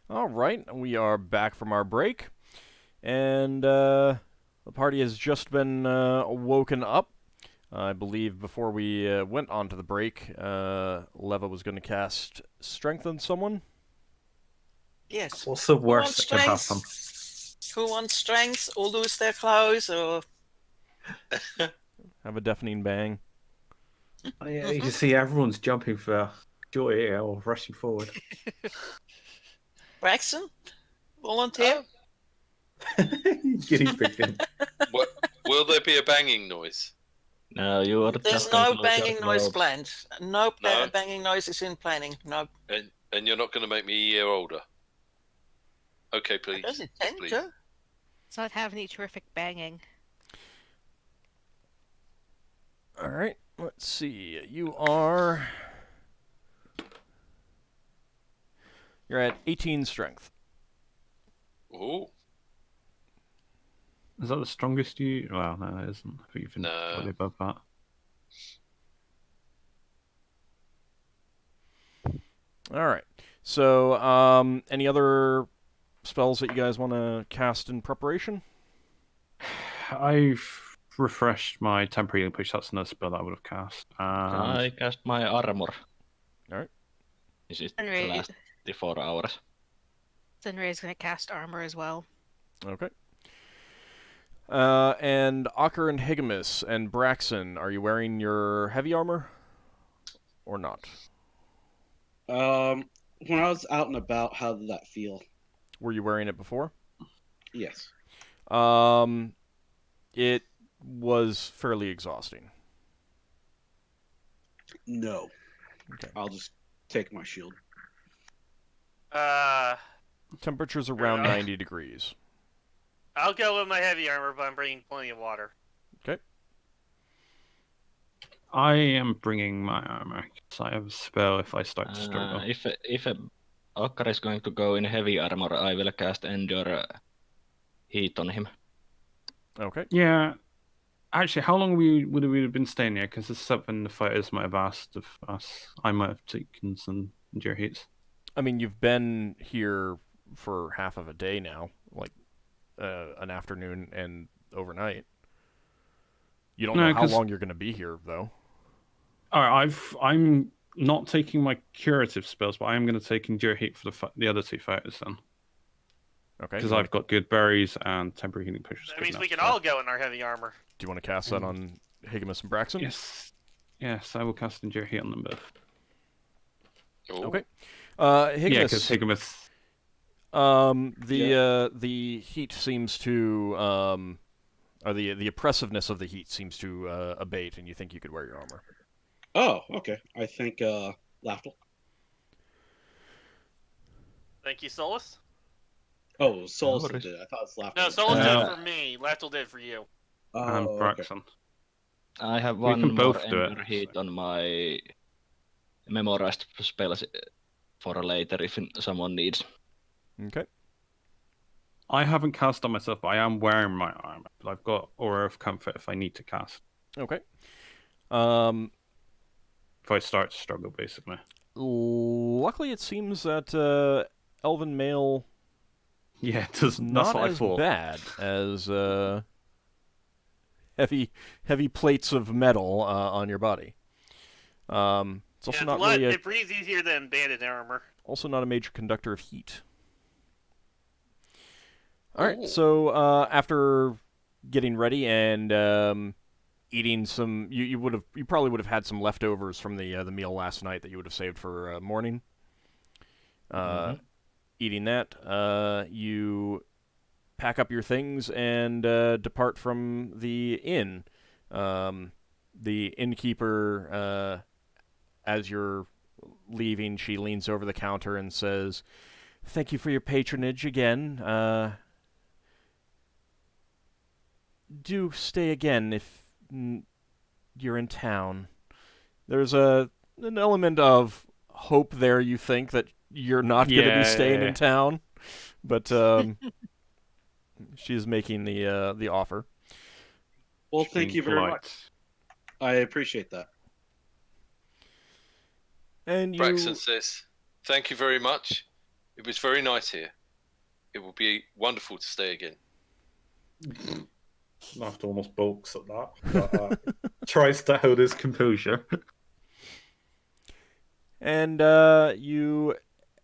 All right, we are back from our break, and the party has just been woken up. I believe before we went on to the break, Leva was going to cast Strength on someone. Yes. What's the Who wants worst that can happen? strength? Who wants strength or lose their clothes or... Have a deafening bang. Oh, yeah, you can see everyone's jumping for joy here or rushing forward. Braxon? Volunteer? Guinea pig thing. What, will there be a banging noise? No, you are There's just going no to lose your banging noise clothes. planned. No, No? banging noise is in planning. No. And you're not going to make me a year older? Okay, I please. don't intend Please. to. Let's not have any terrific banging. All right, let's see. You're at 18 strength. Ooh. Is that the strongest you? Well, no, it isn't. I think you've been No. slightly above that. All right. So, any other spells that you guys want to cast in preparation? I've refreshed my temporary healing push. That's another spell that I would have cast. I cast my armor. Alright. This is Sinrae- the last 4 hours. Sinrae is going to cast armor as well. Okay. And Ockar and Higgimus and Braxon, are you wearing your heavy armor? Or not? When I was out and about, how did that feel? Were you wearing it before? Yes. It was fairly exhausting. No. Okay. I'll just take my shield. Temperature's around 90 degrees. I'll go with my heavy armor, but I'm bringing plenty of water. Okay. I am bringing my armor because I have a spell if I start to struggle. If Ockar is going to go in heavy armor, I will cast Endure Heat on him. Okay. Yeah. Actually, how long would we have been staying here? Because this is something the fighters might have asked of us. I might have taken some endure heats. I mean, you've been here for half of a day now, like an afternoon and overnight. You don't know how long you're going to be here, though. All right, I'm not taking my curative spells, but I am going to take endure heat for the other two fighters then. Okay. Because I've got good berries and temporary healing pushes. That means we can all go in our heavy armor. Do you want to cast that on Higgimus and Braxon? Yes, I will cast endure heat on them both. Ooh. Okay. Higgimus. Yeah, because Higgimus. The heat seems to or the oppressiveness of the heat seems to abate, and you think you could wear your armor. Oh, okay. I think Lafdul. Thank you, Solas. Oh, Solas worries. did it. I thought it was Lafdul. No, Solas did it for me. Lafdul did it for you. And Oh, okay. Braxon. I have We one can more both do it. Endure Heat on my memorized spells for later if someone needs. Okay. I haven't cast on myself, but I am wearing my armor. But I've got Aura of Comfort if I need to cast. Okay. If I start to struggle, basically. Luckily, it seems that Elven Male Yeah, that's not what I as thought. bad as heavy plates of metal on your body. It's also not really it breathes easier than bandit armor. also not a major conductor of heat. All right, Ooh. so after getting ready and eating some, you probably would have had some leftovers from the meal last night that you would have saved for morning. Eating that, you pack up your things and depart from the inn. The innkeeper, as you're leaving, she leans over the counter and says, "Thank you for your patronage again. Do stay again if you're in town." There's an element of hope there, you think, that you're not going to be staying in town. But she's making the offer. Well, thank you very Polite. much. I appreciate that. And you... Braxon says, "Thank you very much. It was very nice here. It will be wonderful to stay again. Lafdul almost balks at that, but tries to hold his composure. And you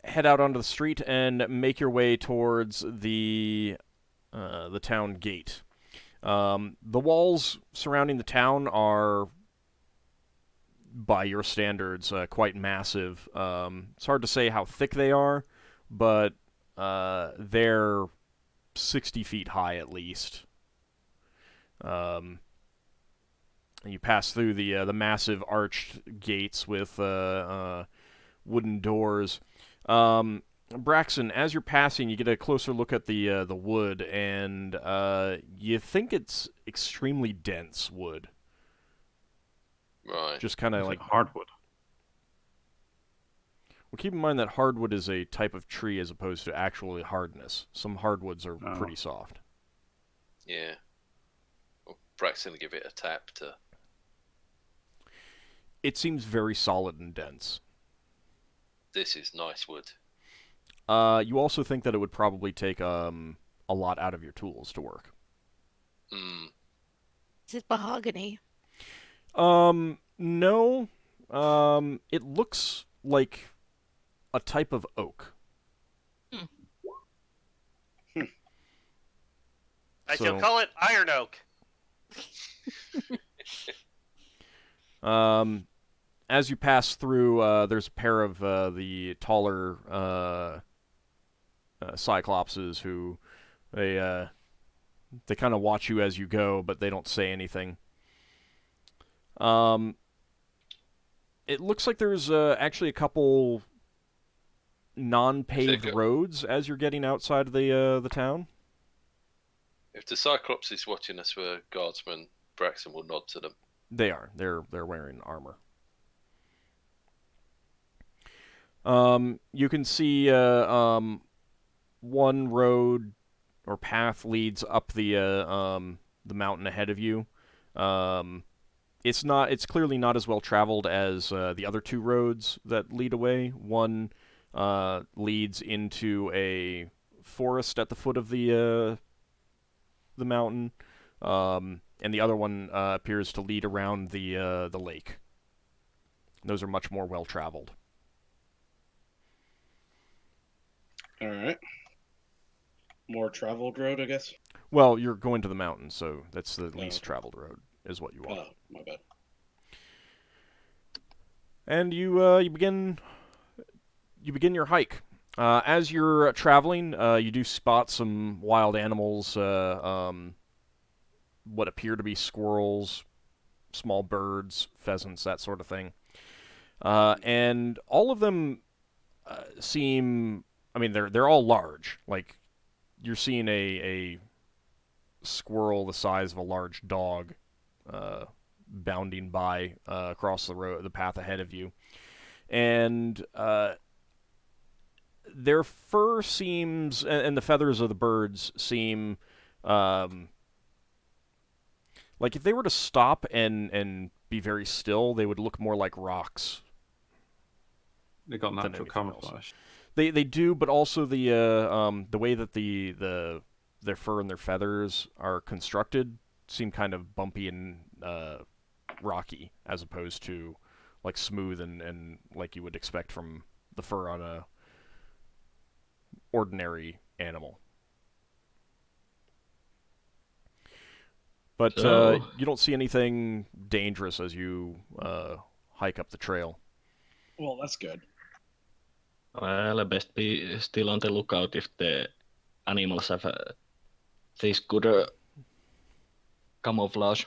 head out onto the street and make your way towards the town gate. The walls surrounding the town are, by your standards, quite massive. It's hard to say how thick they are, but they're 60 feet high at least. You pass through the massive arched gates with wooden doors. Braxon, as you're passing, you get a closer look at the wood, and you think it's extremely dense wood. Right. Just kind of like hardwood. Well, keep in mind that hardwood is a type of tree as opposed to actually hardness. Some hardwoods are pretty soft. Yeah. Well, Braxton give it a tap to... It seems very solid and dense. This is nice wood. You also think that it would probably take a lot out of your tools to work. Is it mahogany? No. It looks like a type of oak. I shall call it iron oak. As you pass through, there's a pair of the taller Cyclopses who they kind of watch you as you go, but they don't say anything. It looks like there's actually a couple non-paved roads as you're getting outside of the town. If the Cyclops is watching us for guardsmen, Braxton will nod to them. They are. They're wearing armor. You can see one road or path leads up the mountain ahead of you. It's clearly not as well traveled as the other two roads that lead away. One leads into a forest at the foot of the mountain, and the other one appears to lead around the lake. Those are much more well traveled. All right. More traveled road, I guess. Well, you're going to the mountain, so that's the least traveled road, is what you want. Oh, my bad. And you begin your hike. As you're traveling, you do spot some wild animals, what appear to be squirrels, small birds, pheasants, that sort of thing. And all of them seem... I mean, they're all large. Like, you're seeing a squirrel the size of a large dog bounding by across the path ahead of you. And their fur seems... And the feathers of the birds seem... like, if they were to stop and be very still, they would look more like rocks. They got natural camouflage. They do, but also the way that their fur and their feathers are constructed seem kind of bumpy and rocky, as opposed to like smooth and like you would expect from the fur on a ordinary animal. But you don't see anything dangerous as you hike up the trail. Well, that's good. Well, best be still on the lookout if the animals have this good camouflage.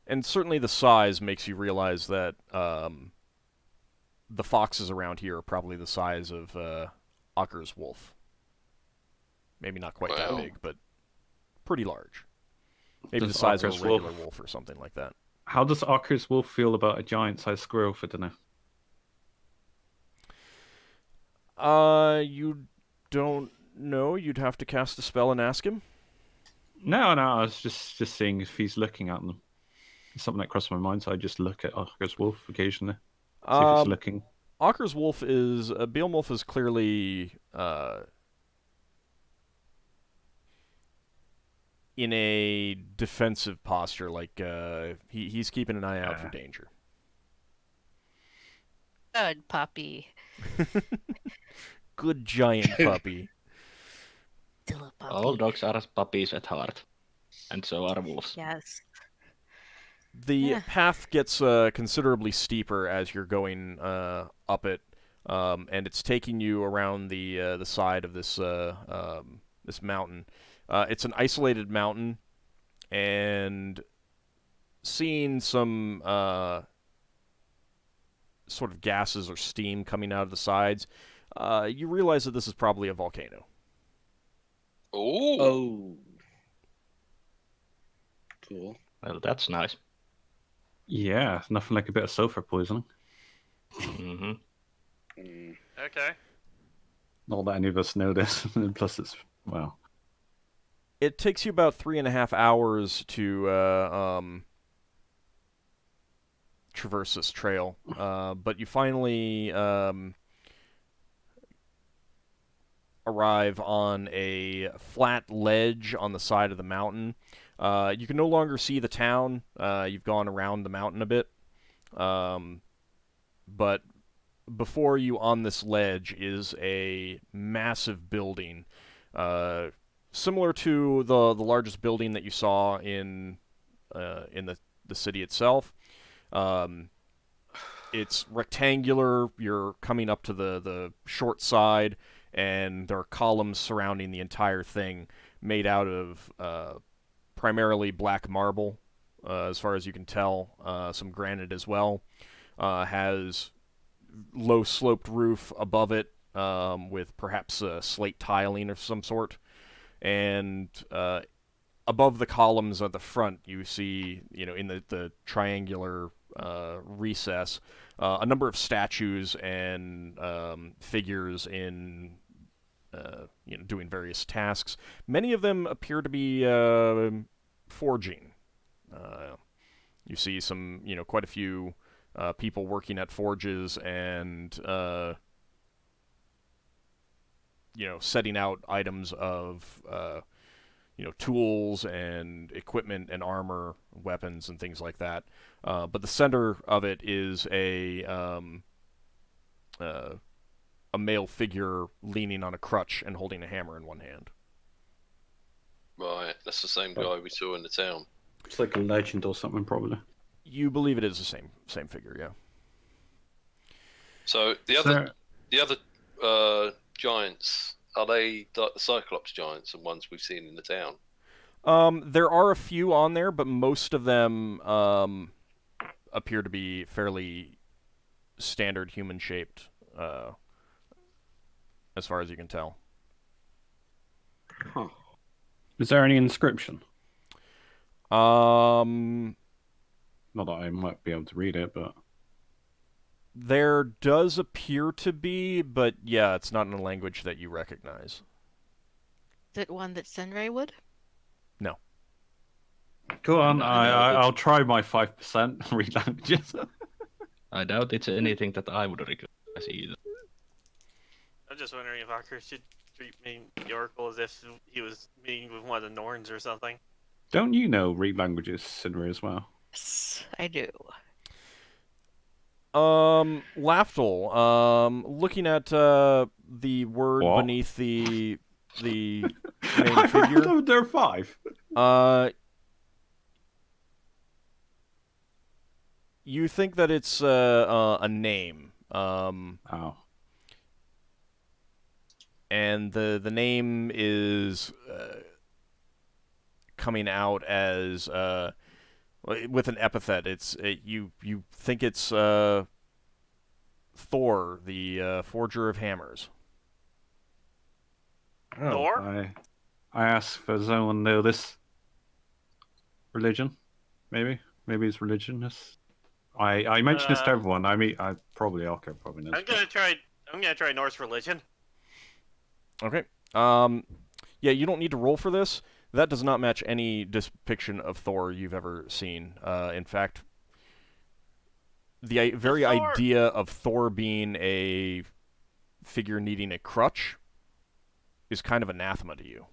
And certainly the size makes you realize that the foxes around here are probably the size of Ockar's wolf. Maybe not quite that big, but pretty large. Maybe the size of a regular wolf or something like that. How does Ockar's wolf feel about a giant-sized squirrel for dinner? You don't know. You'd have to cast a spell and ask him. No, I was just seeing if he's looking at them. It's something that crossed my mind, so I just look at Ockar's wolf occasionally. See if it's looking. Ockar's wolf is Beelmolf is clearly in a defensive posture, like he's keeping an eye out for danger. Good puppy. Good giant puppy. Still a puppy. All dogs are puppies at heart, and so are wolves. Yes. The path gets considerably steeper as you're going up it, and it's taking you around the side of this this mountain. It's an isolated mountain, and seeing some sort of gases or steam coming out of the sides, you realize that this is probably a volcano. Ooh. Oh. Cool. Well, that's nice. Yeah, nothing like a bit of sulfur poisoning. Mm-hmm. Mm. Okay. Not that any of us know this. Plus, it's, well, It takes you about 3.5 hours to traverse this trail, but you finally arrive on a flat ledge on the side of the mountain. You can no longer see the town. You've gone around the mountain a bit, but before you on this ledge is a massive building, similar to the largest building that you saw in the city itself. It's rectangular. You're coming up to the short side, and there are columns surrounding the entire thing, made out of primarily black marble, as far as you can tell. Some granite as well. Has low sloped roof above it, with perhaps slate tiling of some sort. And above the columns at the front, you see, in the triangular recess, a number of statues and figures in, doing various tasks. Many of them appear to be forging. You see some, quite a few people working at forges and, setting out items of, tools and equipment and armor, weapons and things like that. But the center of it is a male figure leaning on a crutch and holding a hammer in one hand. Right, that's the same guy we saw in the town. it's like a legend or something, probably. You believe it is the same figure, yeah. So the other giants, are they like the Cyclops giants and ones we've seen in the town? There are a few on there, but most of them appear to be fairly standard human-shaped, as far as you can tell. Huh. Is there any inscription? Um, Not that I might be able to read it, but there does appear to be, but yeah, it's not in a language that you recognize. Is it one that Sinrae would? No. go on. I know I'll try my 5% read languages. I doubt it's anything that I would recognize either. I'm just wondering if Ockar should treat the Oracle as if he was meeting with one of the Norns or something. Don't you know read languages, Sinrae, as well? Yes, I do. Lafdul, looking at the word What? beneath the main figure. There are 5. You think that it's a name. Oh. And the name is coming out as with an epithet. You think it's Thor, the forger of hammers. Thor? I asked, does anyone know this religion? Maybe it's religionist. I mentioned this to everyone. I probably Ockar probably knows. I'm gonna try Norse religion. Okay. Yeah, you don't need to roll for this. That does not match any depiction of Thor you've ever seen. In fact, the very Thor- idea of Thor being a figure needing a crutch is kind of anathema to you.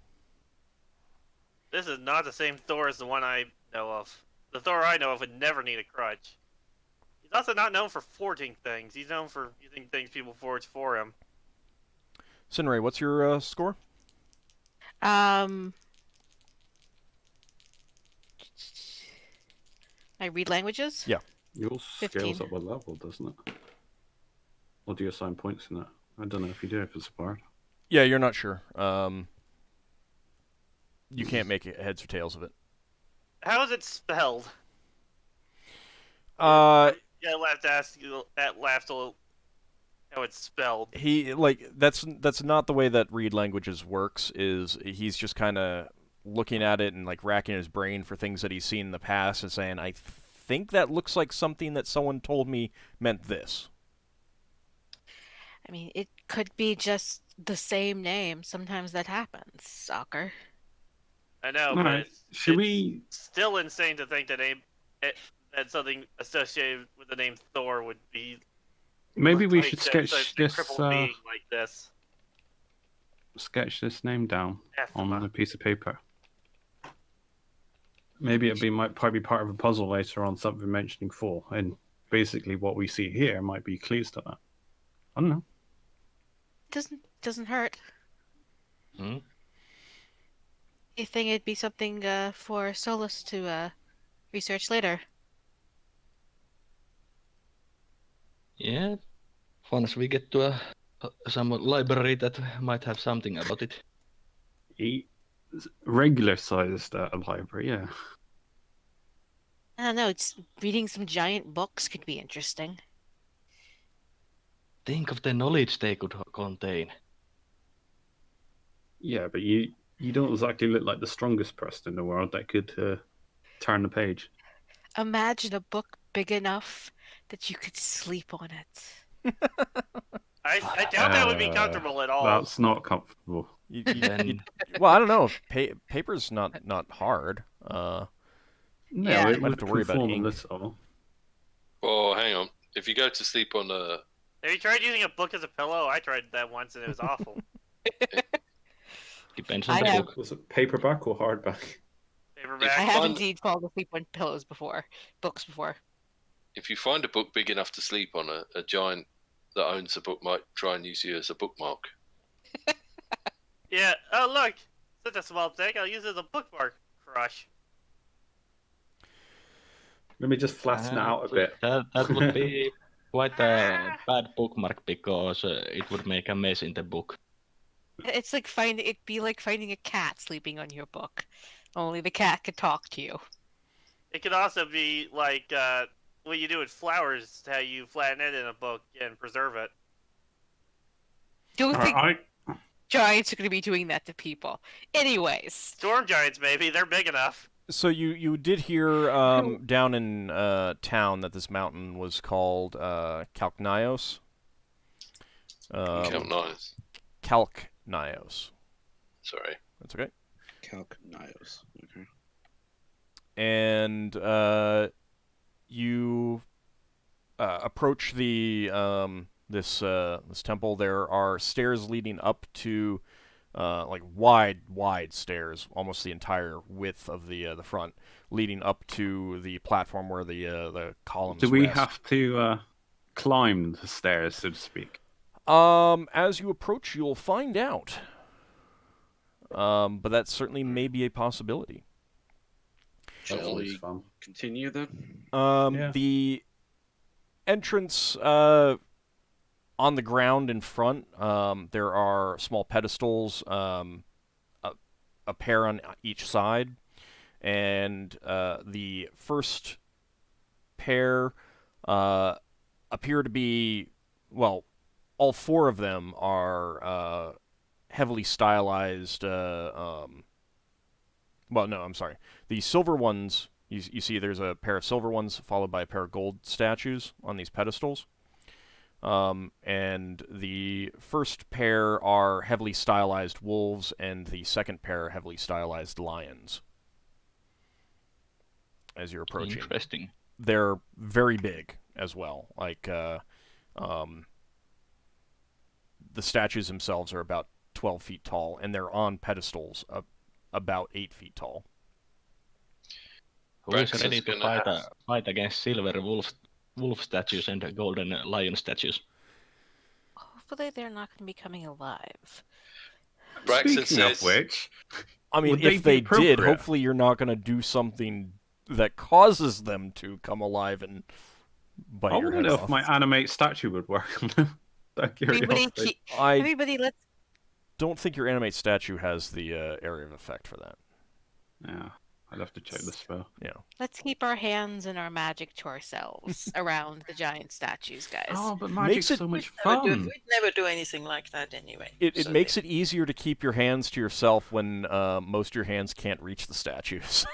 This is not the same Thor as the one I know of. The Thor I know of would never need a crutch. He's also not known for forging things. He's known for using things people forge for him. Sinrae, what's your score? I read languages? Yeah. Yours 15. scales up a level, doesn't it? Or do you assign points in that? I don't know if you do, if it's a bard. Yeah, you're not sure. You can't make heads or tails of it. How is it spelled? Uh, Yeah, I'll have to ask you that Lafdul how it's spelled. that's not the way that read languages works. Is he's just kind of looking at it and like racking his brain for things that he's seen in the past and saying, I think that looks like something that someone told me meant this. I mean, it could be just the same name. Sometimes that happens, Ockar. I know, All but right. Should we? still insane to think that that something associated with the name Thor would be. Maybe we like should such sketch a this. crippled being like this. Sketch this name down on Anathema. a piece of paper. Maybe might probably be part of a puzzle later on, something mentioning Thor, and basically what we see here might be clues to that. I don't know. Doesn't hurt. Hmm? You think it'd be something for Solas to research later? Yeah. Once we get to some library that might have something about it. Regular sized library, yeah. I don't know. It's reading some giant books could be interesting. Think of the knowledge they could contain. Yeah, but you don't exactly look like the strongest person in the world that could turn the page. Imagine a book big enough that you could sleep on it. I doubt that would be comfortable at all. That's not comfortable. Well, I don't know. Paper's not hard. No, Yeah. it Might would have to worry about conform a ink. little. Oh, hang on. If you go to sleep on a Have you tried using a book as a pillow? I tried that once and it was awful. Depends on I the have- book. Was it paperback or hardback? Paperback. I have fun- indeed fallen asleep on pillows before. Books before. if you find a book big enough to sleep on, a giant that owns the book might try and use you as a bookmark. Yeah. Oh look, such a small thing. I'll use it as a bookmark. Crush. Let me just flatten it out a bit. That would be quite a bad bookmark because it would make a mess in the book. It's like it'd be like finding a cat sleeping on your book. Only the cat could talk to you. It could also be like what you do with flowers, how you flatten it in a book and preserve it. Don't think I giants are going to be doing that to people. Anyways, Storm giants, maybe they're big enough. So you did hear down in town that this mountain was called Kalknios. Count knives. Kalknios. Sorry. That's okay. Calcnios. Okay. And you approach the this temple. There are stairs leading up to like wide stairs, almost the entire width of the front, leading up to the platform where the columns. do we rest. have to climb the stairs, so to speak? As you approach, you'll find out. But that certainly may be a possibility. That's Shall always we fun. continue then? Yeah. The entrance on the ground in front, there are small pedestals, a pair on each side, and the first pair appear to be, well, all four of them are heavily stylized. Well, no, I'm sorry. The silver ones, you see there's a pair of silver ones followed by a pair of gold statues on these pedestals. And the first pair are heavily stylized wolves, and the second pair are heavily stylized lions. As you're approaching, Interesting. they're very big, as well. Like, the statues themselves are about 12 feet tall, and they're on pedestals about 8 feet tall. Who is Braxon's ready to gonna fight against silver wolf statues and golden lion statues? Hopefully they're not going to be coming alive. Braxon Speaking of says, which, I mean, would they if be they did, appropriate? hopefully you're not going to do something that causes them to come alive and bite I your want to head know off. if my animate statue would work on them. That Everybody, curiosity. I everybody, let's don't think your animate statue has the area of effect for that. Yeah, I'd have to check the spell. Yeah. let's keep our hands and our magic to ourselves around the giant statues, guys. Oh, but Makes magic's it- so much We'd fun. never do anything like that anyway. It so makes it easier to keep your hands to yourself when most of your hands can't reach the statues.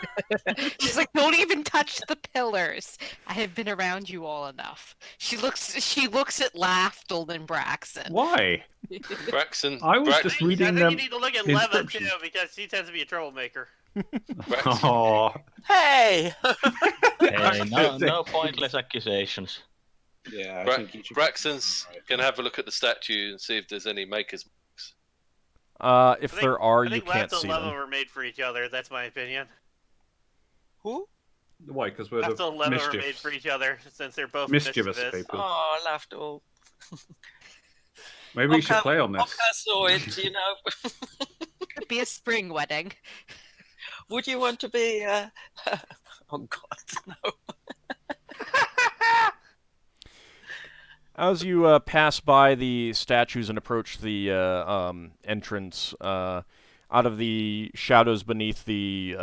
She's like, don't even touch the pillars. I have been around you all enough. She looks at Lafdul and Braxon. Why? Braxon. I was Brax- just I reading think them. you need to look at Leva too, inscriptions. because he tends to be a troublemaker. Braxon, Oh, Hey! Hey, no pointless accusations. Yeah, I Bra- think each of Braxon's Right. gonna have a look at the statue and see if there's any makers. If I think- there are, I you think can't Leva see and Leva them. were made for each other. That's my opinion. Who? why? Because we're Leva the and Leva were made mischief. for each other, since they're both Mischievous mischievous. people. Oh, Lafdul. Maybe we should play on this. Ockar saw it, you know. Could be a spring wedding. Would you want to be? Oh God, no. As you pass by the statues and approach the entrance, out of the shadows beneath the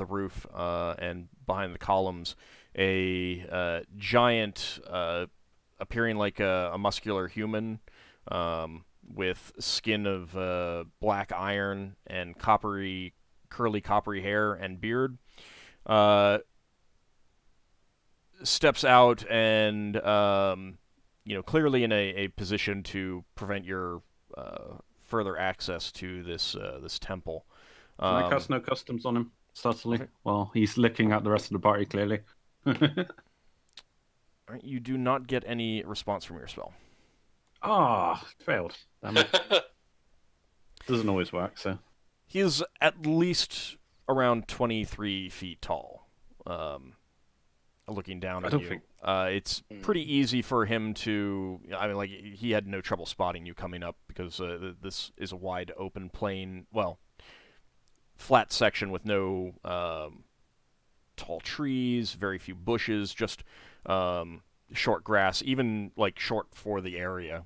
roof and behind the columns, a giant, appearing like a muscular human, with skin of black iron and curly coppery hair and beard, steps out and, clearly in a position to prevent your further access to this temple. Can I cast no customs on him subtly? Okay. Well, he's licking at the rest of the party clearly. Alright, you do not get any response from your spell. Ah, failed. Damn it. Doesn't always work, so. He is at least around 23 feet tall, looking down I on don't you. think- It's pretty easy for him to... I mean, like, he had no trouble spotting you coming up because this is a wide open plain, well, flat section with no tall trees, very few bushes, just short grass, even, like, short for the area.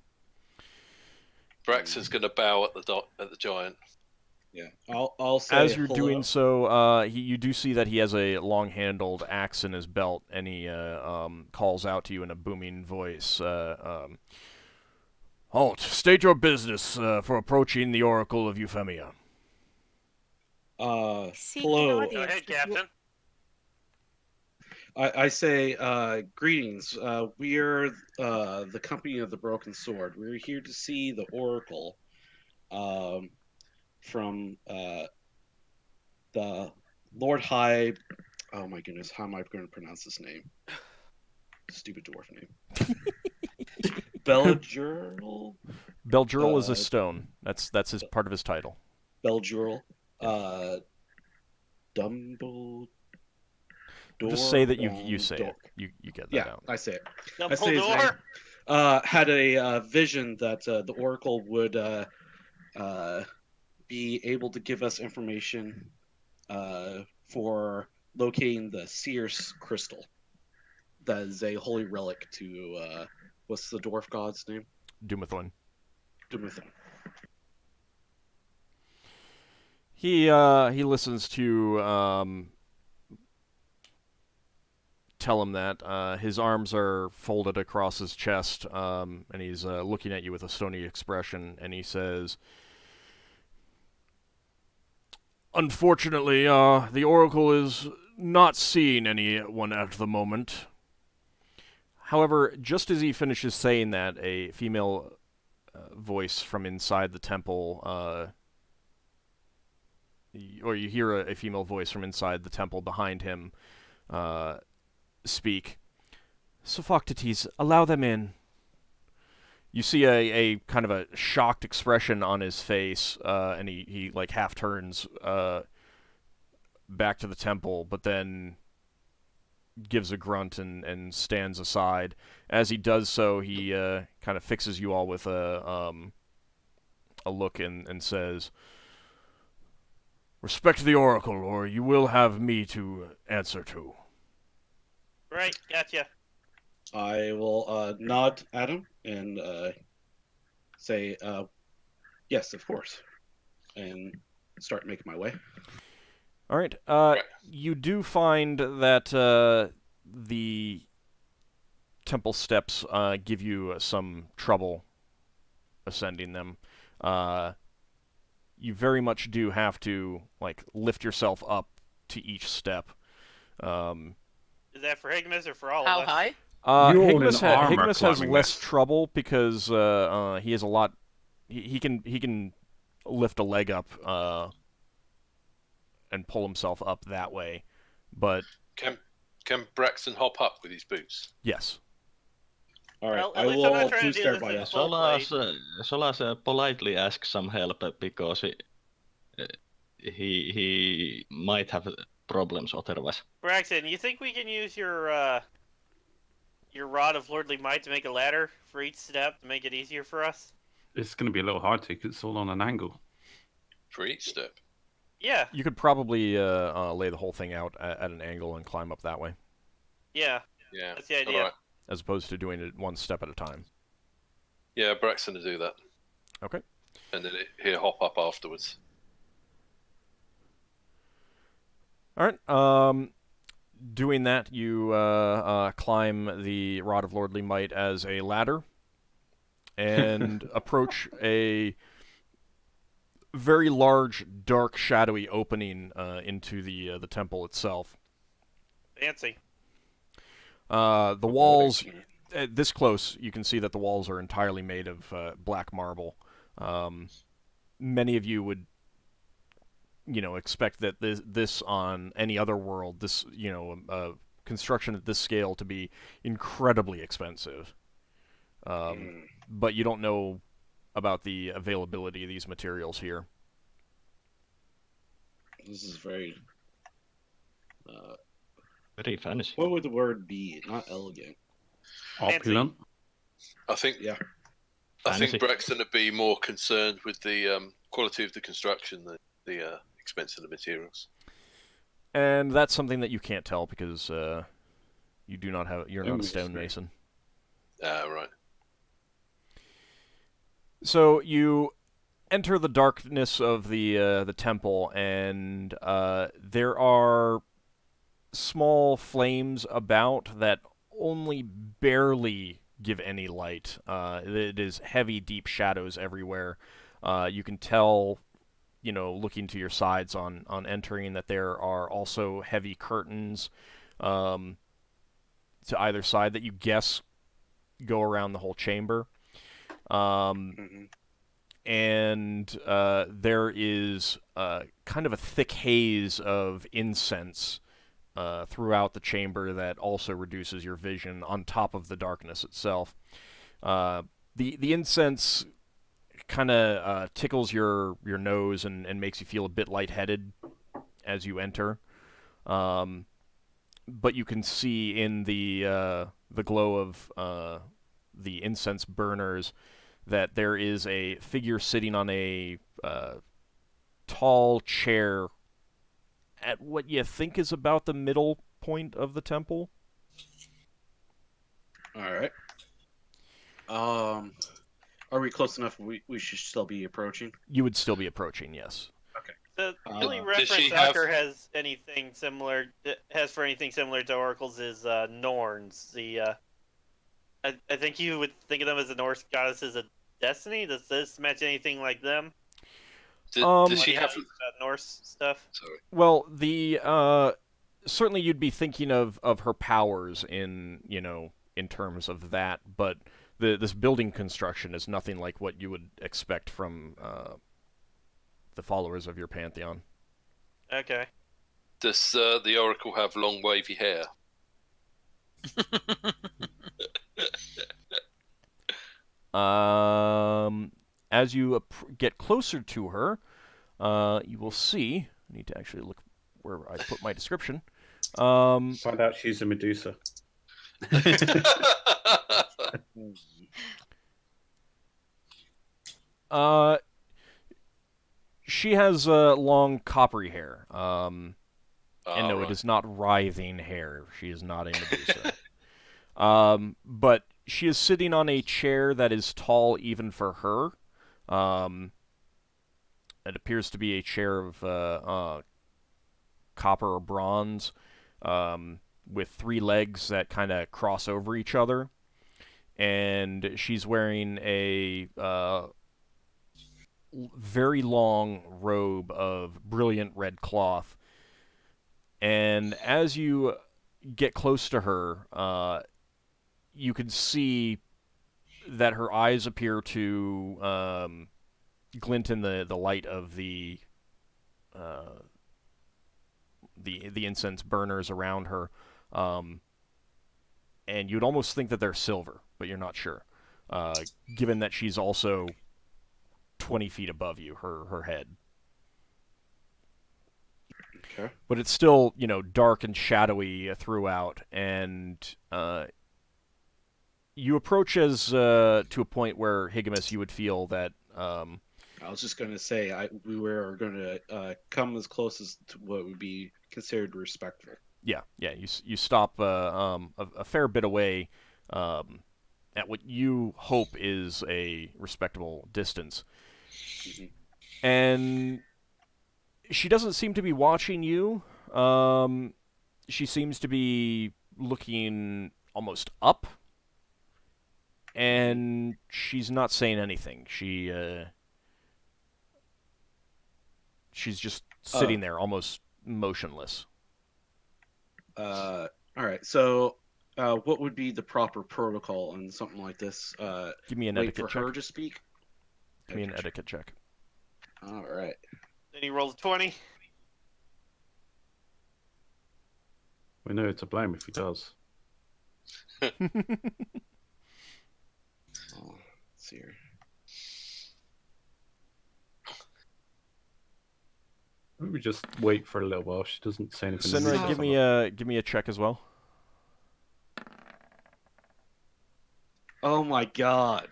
Braxon's gonna bow at the giant. Yeah, I'll say As you're hello. doing so, you do see that he has a long-handled axe in his belt, and he calls out to you in a booming voice. Halt! State your business for approaching the Oracle of Euphemia. Seek Hello. an Go audience ahead, with Captain. I say greetings. We're the company of the Broken Sword. We're here to see the Oracle from the Lord High. Oh my goodness, how am I going to pronounce this name? Stupid dwarf name. Beljurl? Beljurl is a stone. That's his part of his title. Beljurl. Dumbledore. Just say that you say it. You get that Yeah, out. I say it. I say his Dumbledore. had a vision that the Oracle would be able to give us information for locating the Seer's crystal. That is a holy relic to what's the dwarf god's name? Dumathorn. Dumathan. He listens to tell him that. His arms are folded across his chest, and he's looking at you with a stony expression, and he says, "Unfortunately, the Oracle is not seeing anyone at the moment." However, just as he finishes saying that, a female voice from inside the temple, or you hear a female voice from inside the temple behind him speak. Sophocles, allow them in. You see a kind of a shocked expression on his face, and he like half turns back to the temple, but then gives a grunt and stands aside. As he does so, he kind of fixes you all with a look and says, "Respect the oracle, or you will have me to answer to." Right, gotcha. I will nod at him and say, yes, of course, and start making my way. All right. You do find that the temple steps give you some trouble ascending them. You very much do have to like lift yourself up to each step. Is that for Higgimus or for all How of us? high? You're all Higgimus, in armor Higgimus has climbing less this. trouble because he has a lot. He can lift a leg up and pull himself up that way, but Can Braxon hop up with his boots? yes. All right, Well, at I least I'm will not trying to boost do this everybody in up. full blade. Solas politely asks some help because he might have problems otherwise. Braxon, you think we can use your rod of lordly might to make a ladder for each step to make it easier for us? It's going to be a little hard to because it's all on an angle. For each step. Yeah, You could probably lay the whole thing out at an angle and climb up that way, yeah, Yeah. that's the idea. Alright. as opposed to doing it one step at a time. Yeah, Braxton to do that. Okay. And then he'll hop up afterwards. All right. Doing that, you climb the Rod of Lordly Might as a ladder and approach a very large, dark, shadowy opening into the temple itself. Fancy. The walls, this close, you can see that the walls are entirely made of black marble. Many of you would, expect that this on any other world, this, construction at this scale to be incredibly expensive. But you don't know about the availability of these materials here. This is very. Very fancy. What would the word be? Not elegant. Opulent. I think Yeah. I Fancy. think Braxton would be more concerned with the quality of the construction than the expense of the materials. And that's something that you can't tell because you do not have. You're not a That's great. stonemason. Right. So you enter the darkness of the temple, and there are small flames about that only barely give any light. It is heavy, deep shadows everywhere. You can tell, looking to your sides on entering, that there are also heavy curtains to either side that you guess go around the whole chamber. And there is kind of a thick haze of incense throughout the chamber that also reduces your vision on top of the darkness itself. The incense kind of tickles your nose and makes you feel a bit lightheaded as you enter. But you can see in the glow of the incense burners that there is a figure sitting on a tall chair at what you think is about the middle point of the temple. All right. Are we close enough? We should still be approaching. You would still be approaching, yes. The only Does reference she have- Ockar has anything similar for anything similar to oracles is Norns. I think you would think of them as the Norse goddesses of destiny. Does this match anything like them? Does she have? Norse stuff? Sorry. Well, the certainly you'd be thinking of her powers in terms of that, but this building construction is nothing like what you would expect from the followers of your pantheon. Okay. Does the oracle have long wavy hair? As you get closer to her, you will see. I need to actually look where I put my description. Find out she's a Medusa. She has long coppery hair. And no, right. it is not writhing hair. She is not a Medusa. But she is sitting on a chair that is tall even for her. It appears to be a chair of copper or bronze, with 3 legs that kind of cross over each other. And she's wearing a very long robe of brilliant red cloth. And as you get close to her, you can see that her eyes appear to glint in the light of the incense burners around her, and you'd almost think that they're silver, but you're not sure, given that she's also 20 feet above you, her head. Okay. But it's still, dark and shadowy throughout, and you approach as to a point where, Higgimus, you would feel that... I was just going to say, we were going to come as close as to what would be considered respectful. Yeah. You stop a fair bit away at what you hope is a respectable distance. Mm-hmm. And she doesn't seem to be watching you. She seems to be looking almost up. And she's not saying anything. She's just sitting there, almost motionless. All right. So, what would be the proper protocol on something like this? Give me an Wait etiquette for her check. to speak. Give me an etiquette check. All right. Then he rolls a 20. We know to blame if he does. Oh, let's see here. Maybe just wait for a little while. She doesn't say anything. Sinrae, give me a check as well. Oh my god.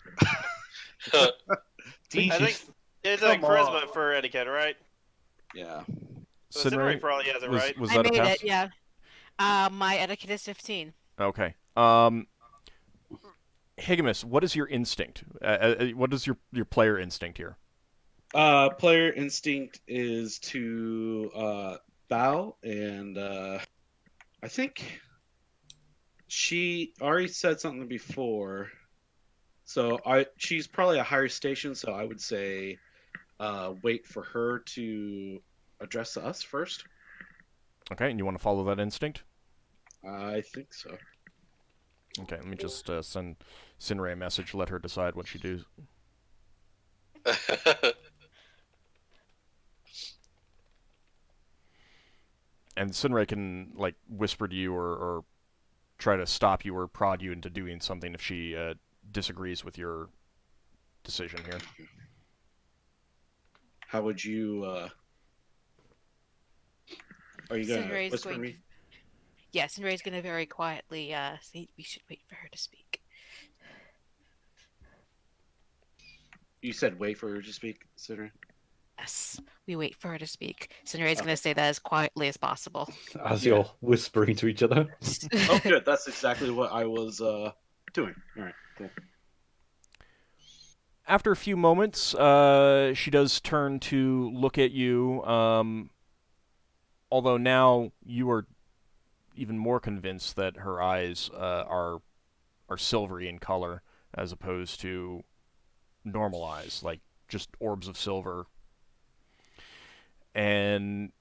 I think it's a Come charisma on. for etiquette, right? Yeah. So Sinrae probably has it right. Was I that a made pass? it, yeah. My etiquette is 15. Okay. Higgimus, what is your instinct? What is your player instinct here? Player instinct is to bow, and I think she already said something before. So she's probably a higher station, so I would say wait for her to address us first. Okay, and you want to follow that instinct? I think so. Okay, let me just send Sinrae a message, let her decide what she does. And Sinrae can, whisper to you or try to stop you or prod you into doing something if she disagrees with your decision here. How would you... Are you going to Sinrae's whisper going me? to... Yeah, Sinrae's going to very quietly say we should wait for her to speak. You said wait for her to speak, Sinrae? Yes, we wait for her to speak. Sinrae's going to say that as quietly as possible. As you're whispering to each other. Oh, good. That's exactly what I was doing. All right, cool. After a few moments, she does turn to look at you, although now you are even more convinced that her eyes are silvery in color as opposed to normal eyes, like just orbs of silver. And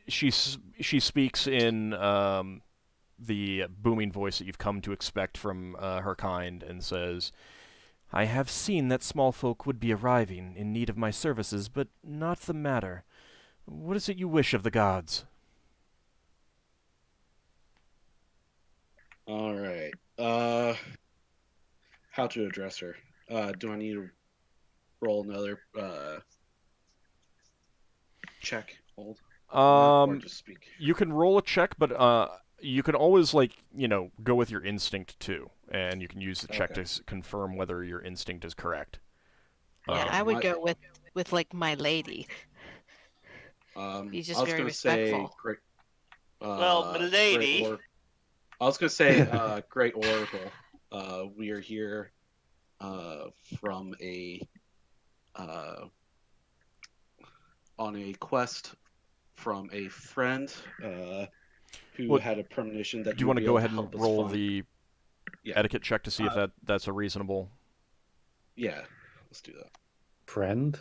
she speaks in the booming voice that you've come to expect from her kind and says, "I have seen that small folk would be arriving in need of my services, but not the matter. What is it you wish of the gods?" All right. How to address her? Do I need to roll another check? Hold. Or just speak. You can roll a check, but you can always go with your instinct too, and you can use the check Okay. to confirm whether your instinct is correct. Yeah, Okay, I would my- go with like my lady. He's just I was very gonna say respectful. great. Well, milady. I was gonna say great oracle. We are here from on a quest from a friend who Well, had a premonition that Do you would want to be go able ahead help and us roll find- the Yeah. etiquette check to see if that's a reasonable? Yeah, let's do that. Friend?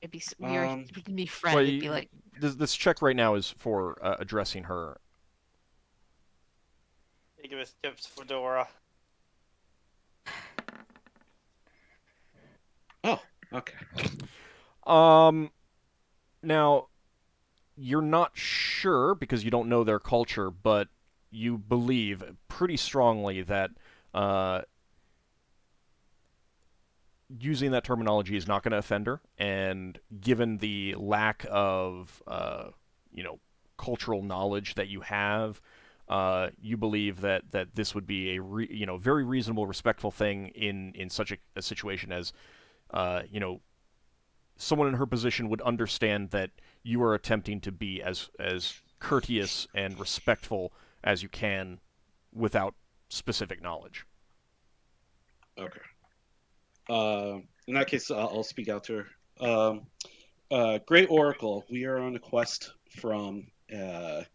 Maybe Um, we can be friends. Well, It'd be like this check right now is for addressing her. Give us tips, Fedora. Oh, okay. Now, you're not sure because you don't know their culture, but you believe pretty strongly that using that terminology is not going to offend her, and given the lack of cultural knowledge that you have, you believe that this would be a very reasonable, respectful thing in such a situation as someone in her position would understand that you are attempting to be as courteous and respectful as you can without specific knowledge. Okay. In that case, I'll speak out to her. Great Oracle, we are on a quest from You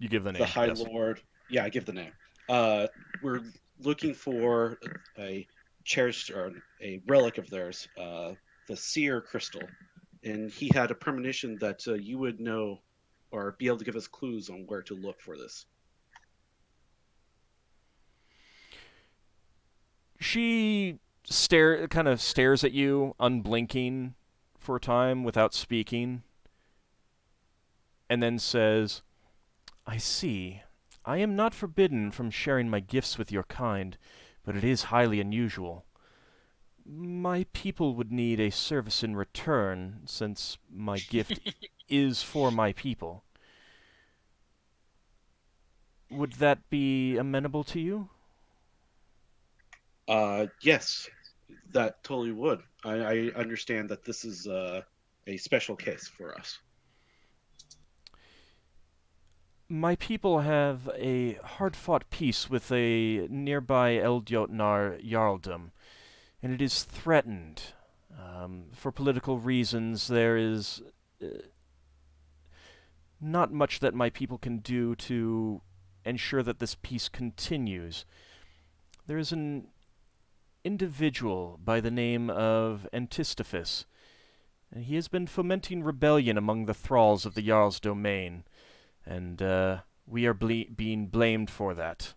give the name. the High yes. Lord. Yeah, I give the name. We're looking for a cherished or a relic of theirs, the Seer Crystal, and he had a premonition that you would know or be able to give us clues on where to look for this. She kind of stares at you, unblinking, for a time without speaking, and then says, "I see. I am not forbidden from sharing my gifts with your kind, but it is highly unusual. My people would need a service in return, since my gift is for my people. Would that be amenable to you?" Yes, that totally would. I understand that this is a special case for us. My people have a hard-fought peace with a nearby Eldjotnar Jarldom, and it is threatened. For political reasons, there is not much that my people can do to ensure that this peace continues. There is an individual by the name of Antistophus. He has been fomenting rebellion among the thralls of the Jarl's domain, and we are being blamed for that.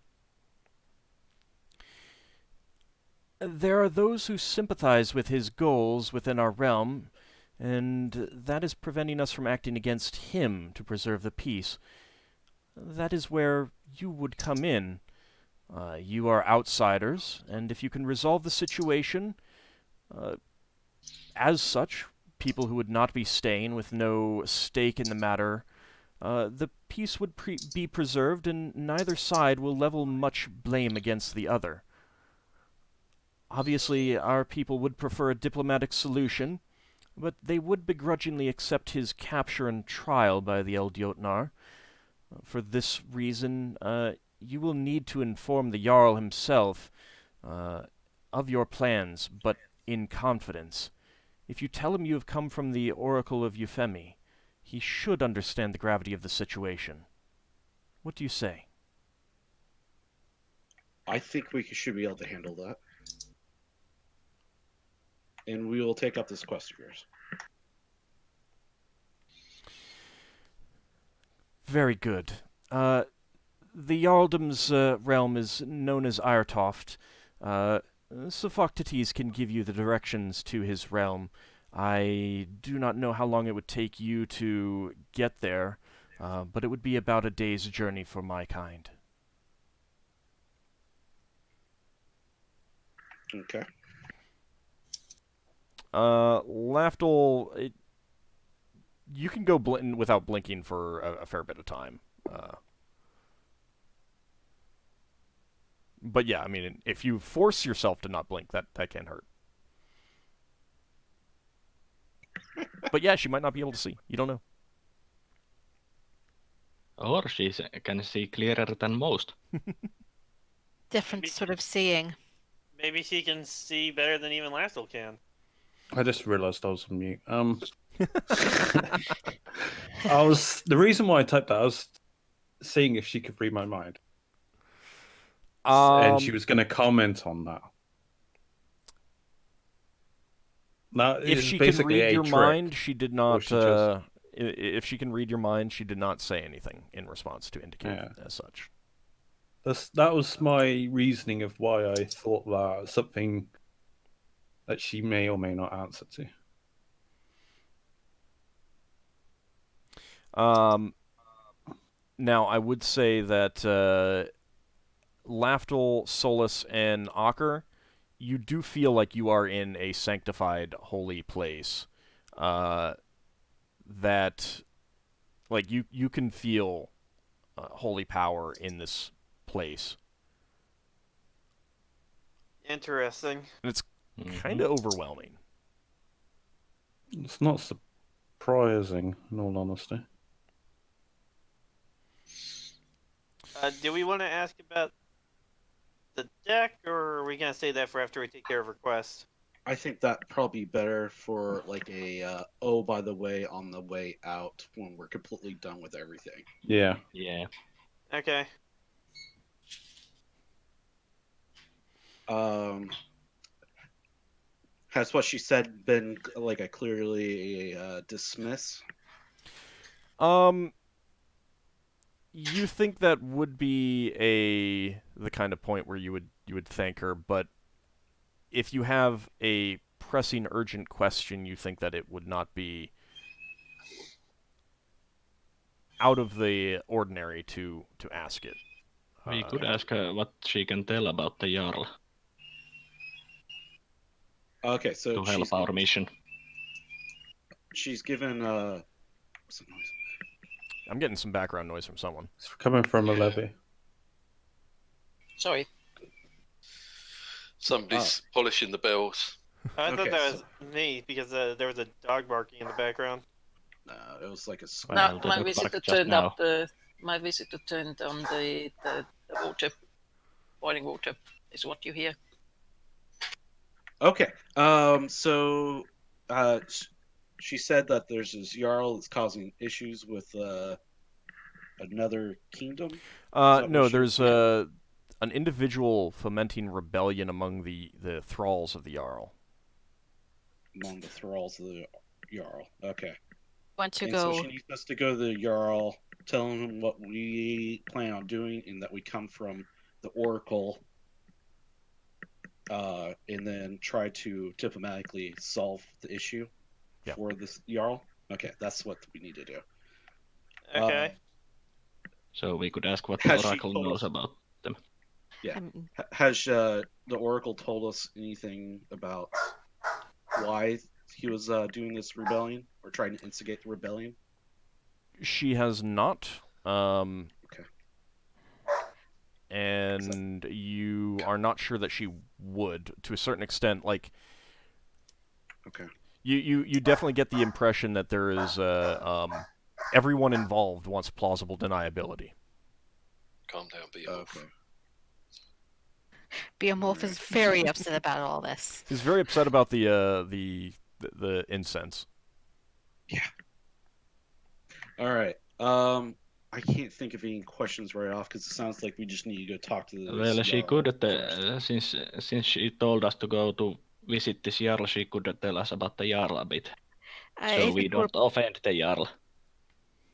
There are those who sympathize with his goals within our realm, and that is preventing us from acting against him to preserve the peace. That is where you would come in. You are outsiders, and if you can resolve the situation, as such, people who would not be staying with no stake in the matter, the peace would be preserved, and neither side will level much blame against the other. Obviously, our people would prefer a diplomatic solution, but they would begrudgingly accept his capture and trial by the Eldjotnar. For this reason, you will need to inform the Jarl himself of your plans, but in confidence. If you tell him you have come from the Oracle of Euphemia, he should understand the gravity of the situation. What do you say? I think we should be able to handle that. And we will take up this quest of yours. Very good. The Jarldom's realm is known as Iretoft. Sophocrates can give you the directions to his realm. I do not know how long it would take you to get there, but it would be about a day's journey for my kind. Okay. Lafdul, you can go without blinking for a fair bit of time. But yeah, I mean, if you force yourself to not blink, that can hurt. But yeah, she might not be able to see. You don't know. Or she can see clearer than most. Different sort of seeing. Maybe she can see better than even Lafdul can. I just realised I was on mute. The reason why I typed that, I was seeing if she could read my mind. And she was going to comment on that. Now, If she can read your mind, she did not. If she can read your mind, she did not say anything in response to indicate as such. That was my reasoning of why I thought that something that she may or may not answer to. Now, I would say that Lafdul, Solas, and Ockar, you do feel like you are in a sanctified, holy place. That, like, you can feel holy power in this place. Interesting. And it's kind of overwhelming. It's not surprising, in all honesty. Do we want to ask about the deck, or are we going to say that for after we take care of requests? I think that probably better for like a by the way, on the way out when we're completely done with everything. Yeah. Yeah. Okay. Has what she said been like a clearly dismiss? You think that would be the kind of point where you would thank her, but if you have a pressing, urgent question, you think that it would not be out of the ordinary to ask it. We could ask her what she can tell about the Jarl. Okay, so to help our mission. She's given what's that noise? I'm getting some background noise from someone. It's coming from a levy. Sorry. Somebody's polishing the bells. I thought that was me because there was a dog barking in the background. No, it was like a No, my visitor turned up the. My visitor turned on the water, boiling water. Is what you hear. Okay. So, she said that there's this Jarl that's causing issues with another kingdom. No, there's an individual fomenting rebellion among the thralls of the Jarl. Among the thralls of the Jarl. Okay. Want to and go? So she needs us to go to the Jarl, telling him what we plan on doing, and that we come from the Oracle. And then try to diplomatically solve the issue for this Jarl. Okay, that's what we need to do. Okay. So we could ask what the Oracle knows about them. Yeah. Has the Oracle told us anything about why he was doing this rebellion or trying to instigate the rebellion? She has not. Okay. And you are not sure that she would, to a certain extent. Like, okay, you definitely get the impression that there is everyone involved wants plausible deniability. Calm down, Beowulf. Okay. Beowulf is very upset about all this. He's very upset about the incense. Yeah. All right. I can't think of any questions right off because it sounds like we just need to go talk to the. Well, she could, since she told us to go to visit this Jarl, she could tell us about the Jarl a bit. So we don't offend the Jarl.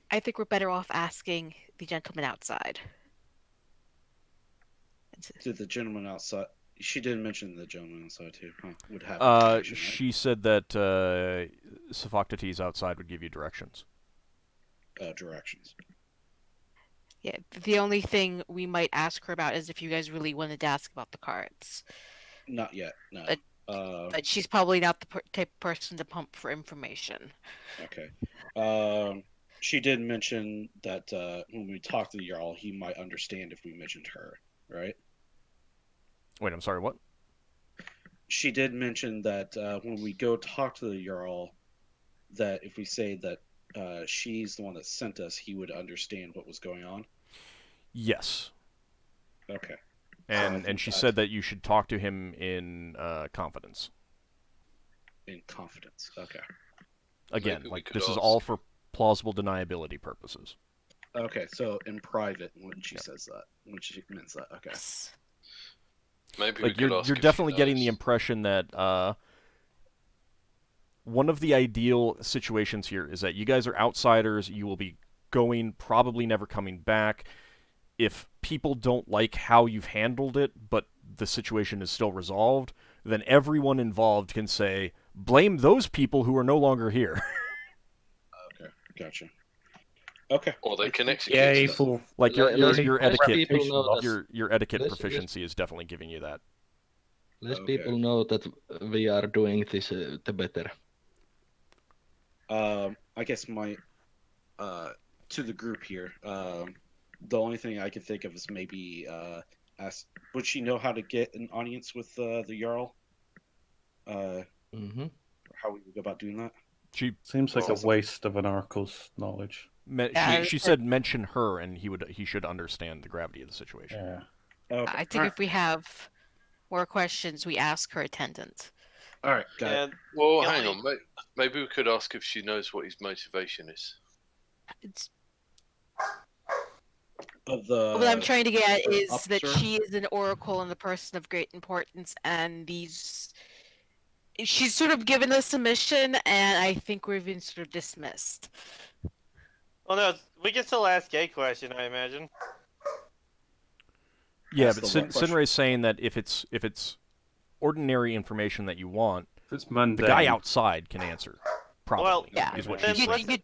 I think we're better off asking the gentleman outside. To the gentleman outside. She didn't mention the gentleman outside too. Huh? Would have. She said that Sophocles outside would give you directions. Directions. Yeah, the only thing we might ask her about is if you guys really wanted to ask about the cards. Not yet. No. But- But she's probably not the type of person to pump for information. Okay. She did mention that when we talk to the Jarl, he might understand if we mentioned her, right? Wait, I'm sorry, what? She did mention that when we go talk to the Jarl, that if we say that she's the one that sent us, he would understand what was going on. Yes. Okay. And she said that you should talk to him in confidence. In confidence. Okay. Again, Maybe we like could this is ask. all for plausible deniability purposes. Okay. So in private, when she says that, when she means that. Okay. Maybe Like we could you're ask if she definitely getting the knows. impression that one of the ideal situations here is that you guys are outsiders. You will be going, probably never coming back. If people don't like how you've handled it, but the situation is still resolved, then everyone involved can say, blame those people who are no longer here. Okay. Gotcha. Okay. Or they can execute Yay stuff. for Like your Let etiquette, people know that your etiquette Let's- proficiency is definitely giving you that. less Okay. people know that we are doing this, the better. I guess my to the group here. The only thing I could think of is maybe ask. Would she know how to get an audience with the Jarl? Mm-hmm. How we would go about doing that? She seems like a Awesome. waste of an oracle's knowledge. Yeah, she said mention her, and he should understand the gravity of the situation. Yeah. Okay. I think if we have more questions, we ask her attendant. All right, got it. And Well, the hang only- on. Maybe we could ask if she knows what his motivation is. It's, Of the what I'm trying to get the is that officer? she is an oracle and a person of great importance, and she's sort of given us a mission, and I think we've been sort of dismissed. Well, no, we can still ask a question, I imagine. Yeah, Ask but the what question? Sinrae's saying that if it's ordinary information that you want, If it's mundane. the guy outside can answer. Probably, Well, Yeah, is what then she's saying.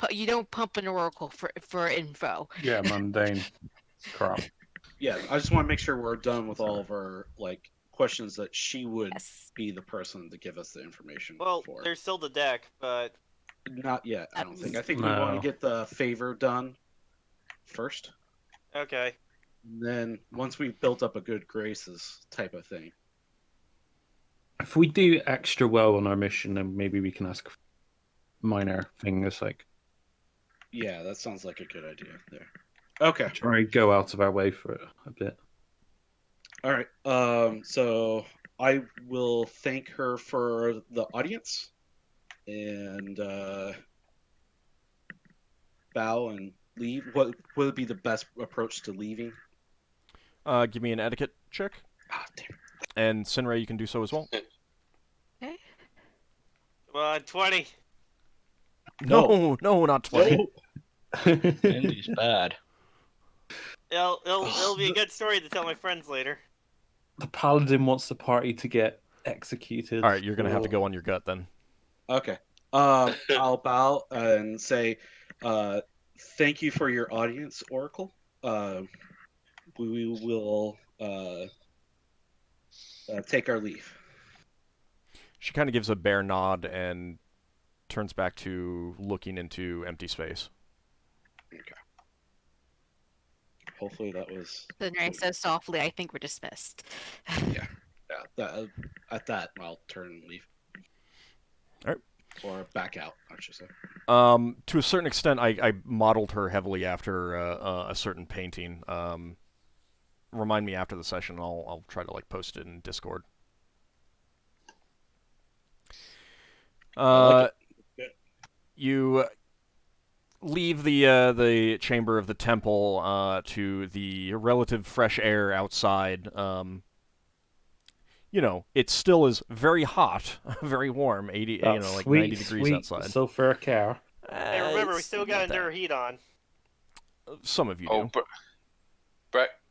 you don't pump an oracle for info. Yeah, mundane crap. Yeah, I just want to make sure we're done with all of our questions that she would Yes. be the person to give us the information Well, for. there's still the deck, but Not yet, I don't think. I think we No. want to get the favor done first. okay. And then once we've built up a good graces type of thing. If we do extra well on our mission, then maybe we can ask minor things like Yeah, that sounds like a good idea there. Okay. try and go out of our way for it a bit. All right. So I will thank her for the audience and bow and leave. What would be the best approach to leaving? Give me an etiquette check, Ah, damn. and Sinrae, you can do so as well. Come on, 20. No, not 20. Andy's bad. It'll be a good story to tell my friends later. The paladin wants the party to get executed. All right, you're gonna have to go on your gut then. Okay. I'll bow and say, thank you for your audience, Oracle. We will take our leave. She kind of gives a bare nod and turns back to looking into empty space. Okay. Hopefully that was. Then Ray says softly, I think we're dismissed. Yeah. At that, I'll turn and leave. All right. Or back out, I should say. To a certain extent, I modeled her heavily after a certain painting. Remind me after the session. I'll try to post it in Discord. like it. You leave the chamber of the temple to the relative fresh air outside. It still is very hot, very warm, 80, That 90 degrees sweet outside. sulfur car. Hey, remember, we It's still not got that. endure heat on. Some of you Oh, do.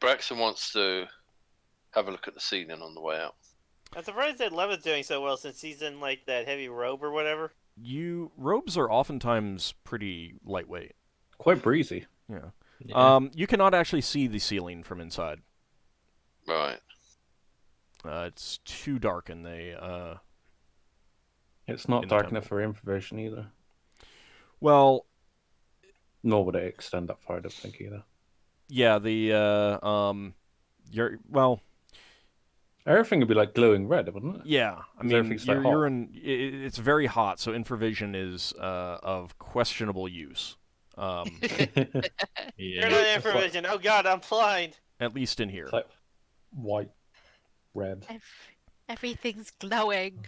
Braxon wants to have a look at the ceiling on the way out. I'm surprised that Levin's doing so well since he's in that heavy robe or whatever. Robes are oftentimes pretty lightweight. Quite breezy. Yeah. Yeah. You cannot actually see the ceiling from inside. Right. It's too dark in the. It's not In the dark temple. enough for infravision either. Well, Nor would it extend that far, I don't think either. yeah, well, Everything would be like glowing red, wouldn't it? yeah. I 'Cause mean, everything's like you're hot. in. It's very hot, so infravision is of questionable use. You're not Yeah. infravision. Oh god, I'm blind. At least in here. It's like white, red. Everything's glowing.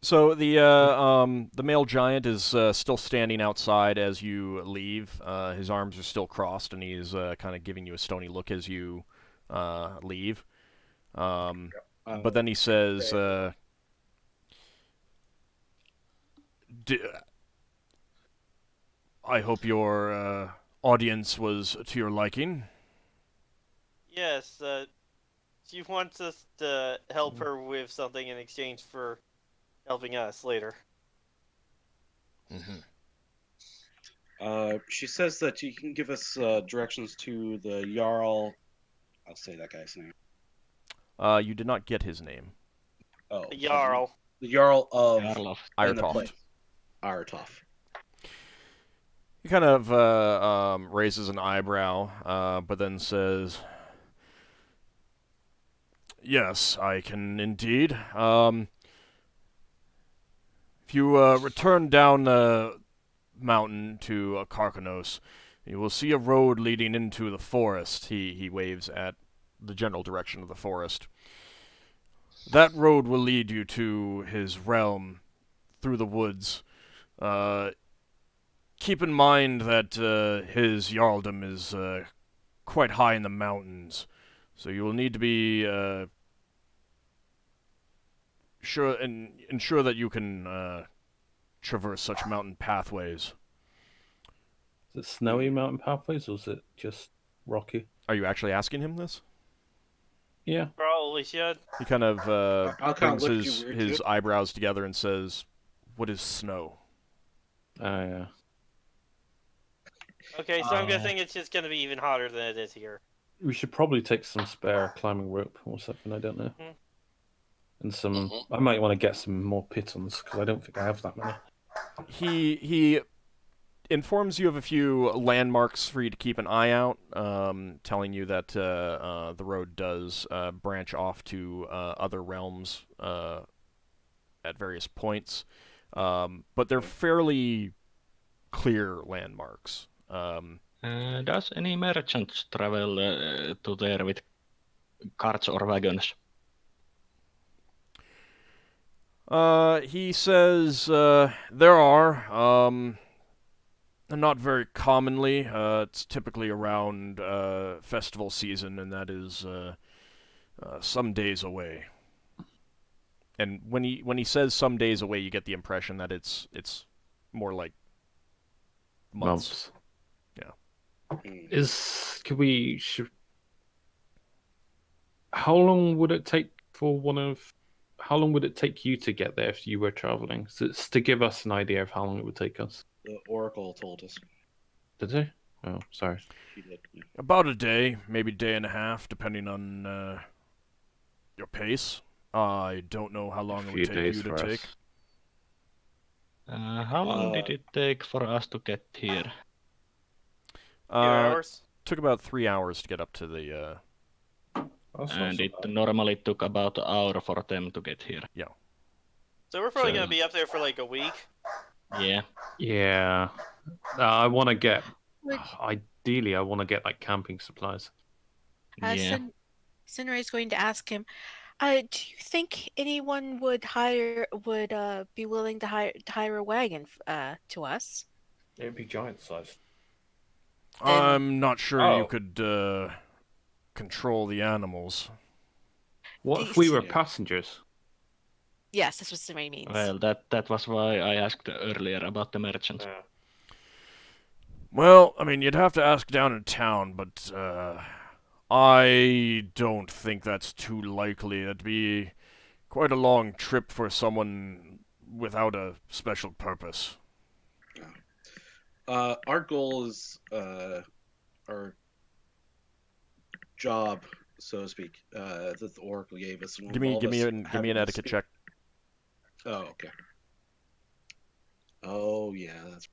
So the male giant is still standing outside as you leave. His arms are still crossed, and he's kind of giving you a stony look as you leave. But then he says, "I hope your audience was to your liking." Yes, she wants us to help her with something in exchange for helping us later. Mm-hmm. She says that you can give us directions to the Jarl. I'll say that guy's name. You did not get his name. Oh, The Jarl. The Jarl of Jarl of- in the Irtoft. place. Irtoft. He kind of raises an eyebrow, but then says, "Yes, I can indeed. If you return down the mountain to Carcanos, you will see a road leading into the forest." He waves at the general direction of the forest. "That road will lead you to his realm through the woods. Keep in mind that his jarldom is quite high in the mountains, so you will need to be ensure that you can traverse such mountain pathways." Is it snowy mountain pathways or is it just rocky? Are you actually asking him this? Yeah. Probably should. He kind of I'll kind of brings look at his you weird, his too. eyebrows together and says, "What is snow?" Yeah. Okay, so I'm guessing it's just gonna be even hotter than it is here. We should probably take some spare climbing rope or something, I don't know. Mhm. And some... Mhm. I might want to get some more pitons, because I don't think I have that many. He informs you of a few landmarks for you to keep an eye out, telling you that the road does branch off to other realms at various points, but they're fairly clear landmarks. Does any merchants travel to there with carts or wagons? He says there are, not very commonly. It's typically around festival season, and that is some days away. And when he says some days away, you get the impression that it's more like months. How long would it take how long would it take you to get there if you were traveling? So it's to give us an idea of how long it would take us. The Oracle told us. Did they? Oh, sorry. She did. Yeah. About a day, maybe day and a half, depending on your pace. I don't know how long it would take you to take. How long did it take for us to get here? 2 hours. Took about 3 hours to get up to the. And it normally took about an hour for them to get here. So we're probably So- gonna be up there for like a week. Yeah. Yeah. I want to get... Would- Ideally, I want to get like camping supplies. Yeah. Sinrae is going to ask him, do you think anyone would be willing to hire a wagon to us? It'd be giant sized. I'm not sure you Oh. could control the animals. What if we were These- passengers? Yes, that's what Sinrae means. Well, that was why I asked earlier about the merchants. Well, I mean, you'd have to ask down in town, but I don't think that's too likely. It'd be quite a long trip for someone without a special purpose. Our goal is our job so to speak, that the Oracle gave us. Give me an etiquette check. Oh, okay. Oh, yeah, that's.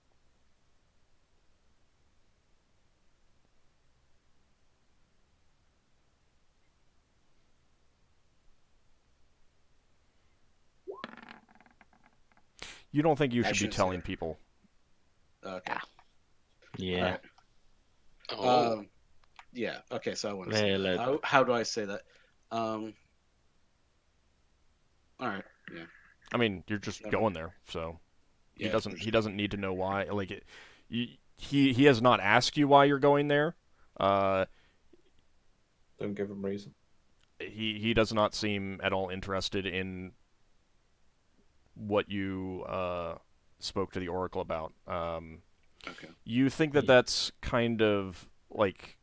You don't think you I should be shouldn't say telling that. people? Okay. Yeah. Alright. Yeah. Okay. So I want to say that. How do I say that? All right. Yeah. I mean, you're just going there, so he doesn't need to know why. Like, he has not asked you why you're going there. Don't give him reason. He does not seem at all interested in what you spoke to the Oracle about. Okay. You think that that's kind of like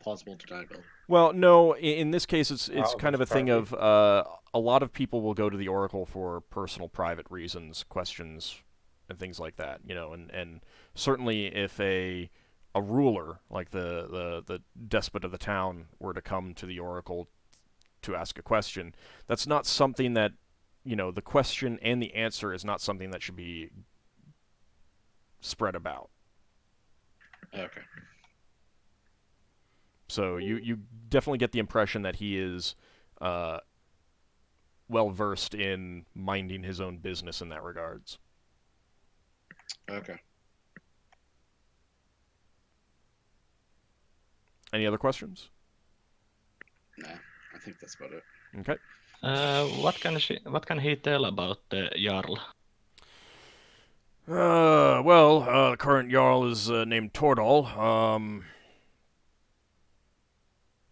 Plausible deniability. Well, no. In this case, it's kind of a thing of a lot of people will go to the Oracle for personal, private reasons, questions, and things like that. You know, and certainly if a ruler like the despot of the town were to come to the Oracle to ask a question, that's not something that, you know, the question and the answer is not something that should be spread about. Okay. So you definitely get the impression that he is well versed in minding his own business in that regards. Okay. Any other questions? Nah, I think that's about it. Okay. What can he tell about the Jarl? The current Jarl is named Tordal.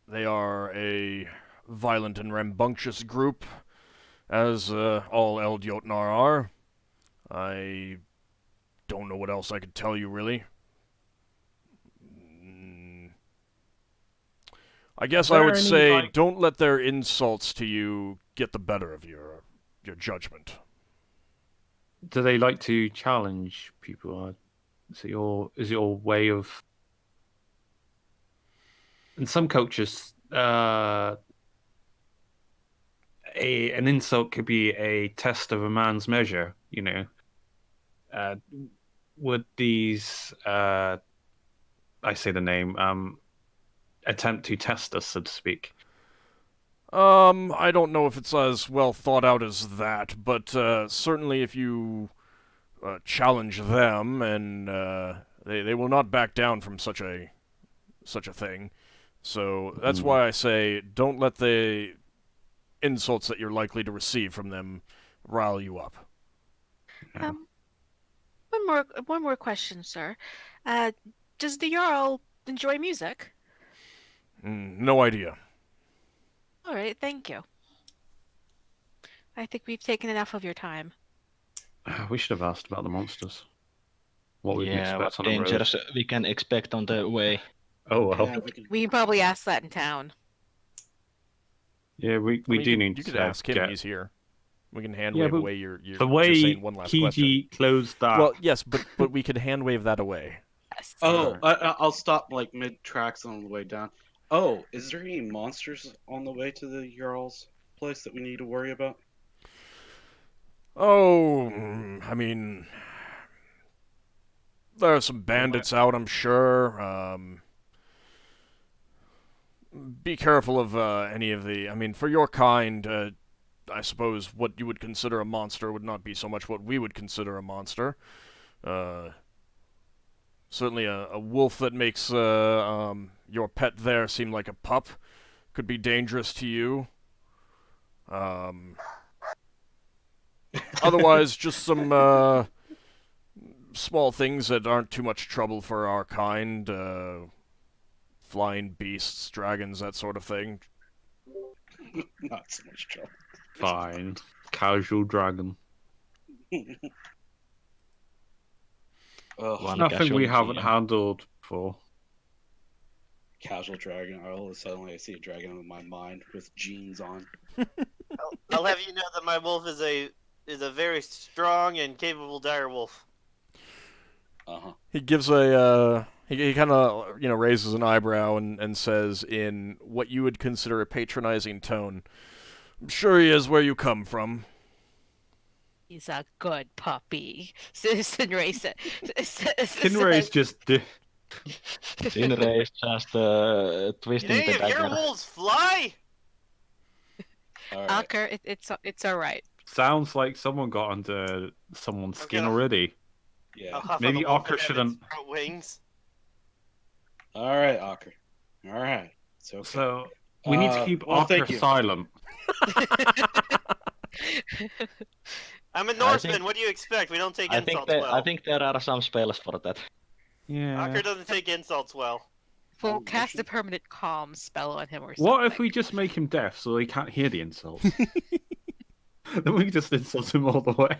They are a violent and rambunctious group, as all Eldjotnar are. I don't know what else I could tell you, really. I guess I would say don't let their insults to you get the better of your judgment. Do they like to challenge people? Is it your way of? In some cultures, an insult could be a test of a man's measure. You know, would these? I say the name. Attempt to test us, so to speak. I don't know if it's as well thought out as that, but certainly if you challenge them, and they will not back down from such a thing. So that's why I say don't let the insults that you're likely to receive from them rile you up. One more question, sir. Does the Jarl enjoy music? No idea. All right, thank you. I think we've taken enough of your time. We should have asked about the monsters. What we can Yeah, expect what on the road. dangers we can expect on the way. Oh well. Yeah, We can probably ask that in town. Yeah, we do need to. You could ask him. He's here. We can hand wave away your the way just saying one last question. Kiji closed that. Well, yes, but we could hand wave that away. Yes. Oh, I'll stop like mid tracks on the way down. Oh, is there any monsters on the way to the Jarl's place that we need to worry about? Oh, I mean, there are some bandits out, I'm sure. Be careful of any of the... I mean, for your kind, I suppose what you would consider a monster would not be so much what we would consider a monster. Certainly a wolf that makes your pet there seem like a pup could be dangerous to you. Otherwise, just some small things that aren't too much trouble for our kind. Flying beasts, dragons, that sort of thing. Not so much trouble. Fine. Casual dragon. Nothing we haven't handled before. Casual dragon. All of a sudden, I see a dragon in my mind with jeans on. I'll have you know that my wolf is a very strong and capable dire wolf. Uh-huh. He gives a He kind of, raises an eyebrow and says in what you would consider a patronizing tone, "I'm sure he is where you come from." He's a good puppy. Sinrae said. Sinrae's just... Sinrae is just twisting Did any the of your dagger. wolves fly? All right. Ockar, it's all right. Sounds like someone got under someone's skin gonna- already. Yeah. I'll huff Maybe on the wolf Ockar and have shouldn't- its front wings. All right, Ockar. All right. It's okay. So we need to keep well, thank Ockar you. silent. I'm a I Norseman. think- What do you expect? We don't take I think insults well. I think there are some spells for that. Yeah. Ockar doesn't take insults well. We'll cast a permanent calm spell on him or something. What if we just make him deaf so he can't hear the insults? Then we can just insult him all the way.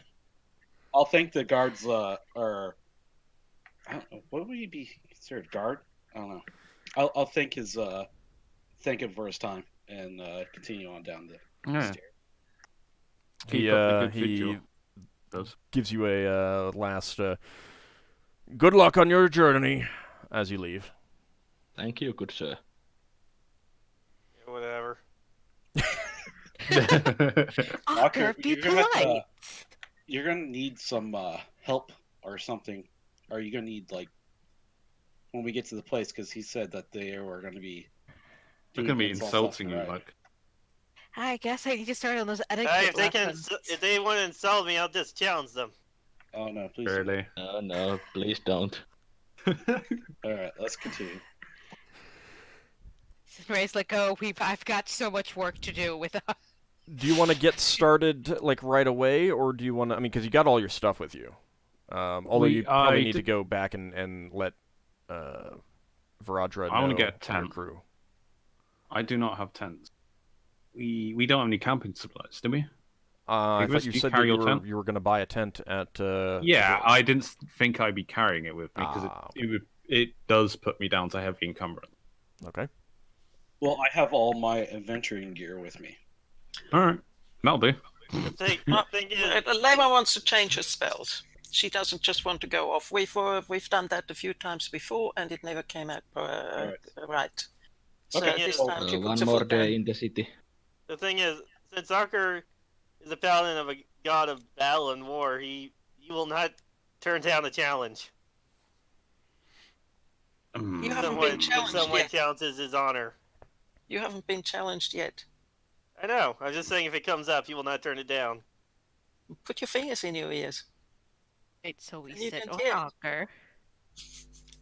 I'll think the guards are. I don't know. What would he be considered? Guard? I don't know. I'll think his thank him for his time and continue on down the Yeah. stairs. Keep up the good He vigil. Does. gives you a last good luck on your journey as you leave. Thank you, good sir. Whatever. Ockar, be you're gonna have to, polite. you're gonna need some help or something. Are you gonna need when we get to the place? Because he said that they were gonna be. They're doing gonna be insults insulting left you, and right. like. I guess I need to start on those etiquette Hey, lessons. if they want to insult me, I'll just challenge them. Oh no, please. Really? Oh no, please don't. All right, let's continue. Sinrae's like, oh, I've got so much work to do with. Do you want to get started right away, or do you want to? I mean, because you got all your stuff with you. Although you probably need to go back and let Varadra know. I want to get a your tent. crew. I do not have tents. We don't have any camping supplies, do we? I Higgimus, thought you do you said that carry you your were, tent? you were going to buy a tent at. Yeah, the I didn't think I'd be carrying it with me because okay. it does put me down to heavy encumbrance. Okay. Well, I have all my adventuring gear with me. All right, that'll do. Thing is, Lema wants to change her spells. She doesn't just want to go off. We've done that a few times before, and it never came out right. So Okay. this Well, time she One puts a more foot day down. in the city. the thing is, since Ockar is a paladin of a god of battle and war, he will not turn down the challenge. You If haven't someone, been challenged if someone yet. counts as his honor. You haven't been challenged yet. I know. I'm just saying, if it comes up, he will not turn it down. Put your fingers in your ears. Right, so we You said, can oh, hear. Ockar.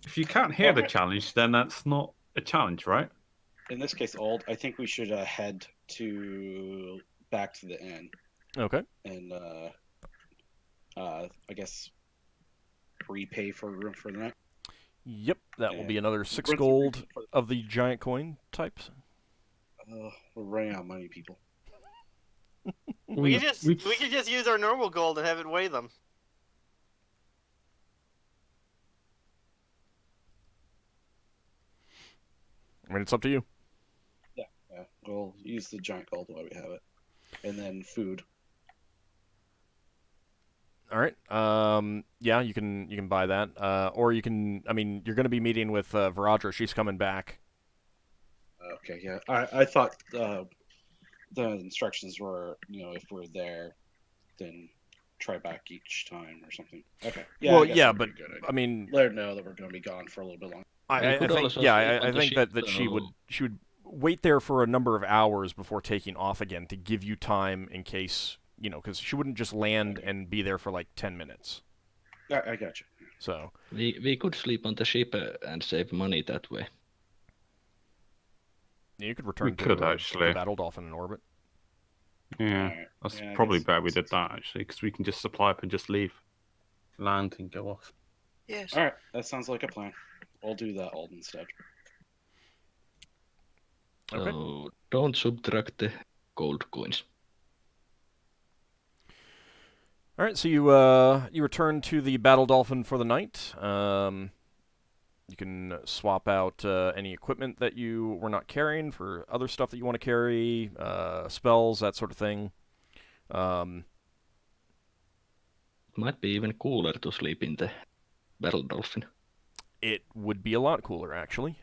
If you can't hear the Alright. challenge, then that's not a challenge, right? In this case, I think we should head back to the inn Okay. and I guess repay for room for the night. Yep, that will be And another 6 rent- gold of the giant coin types. We're running out of money, people. We could just use our normal gold and have it weigh them. I mean, it's up to you. Yeah, we'll use the giant gold while we have it, and then food. All right. Yeah, you can buy that. Or you can. I mean, you're going to be meeting with Varadra. She's coming back. Okay, yeah. I thought the instructions were, if we're there, then try back each time or something. Okay. Yeah. Well, I guess yeah, that'd but be a good idea. I mean, Let her know that we're going to be gone for a little bit longer. I could think also yeah, sleep I on the think ship, that she though. would wait there for a number of hours before taking off again to give you time in case because she wouldn't just land and be there for like 10 minutes. I got you. So We could sleep on the ship and save money that way. you could return to could, actually. the Battle Dolphin in orbit. Yeah, Alright, that's yeah, I probably guess- better we did that actually, because we can just supply up and just leave, land and go off. Yes. All right, that sounds like a plan. I'll do that all instead. Okay. So don't subtract the gold coins. All right, so you return to the Battle Dolphin for the night. You can swap out any equipment that you were not carrying for other stuff that you want to carry, spells, that sort of thing. Might be even cooler to sleep in the Battle Dolphin. It would be a lot cooler, actually.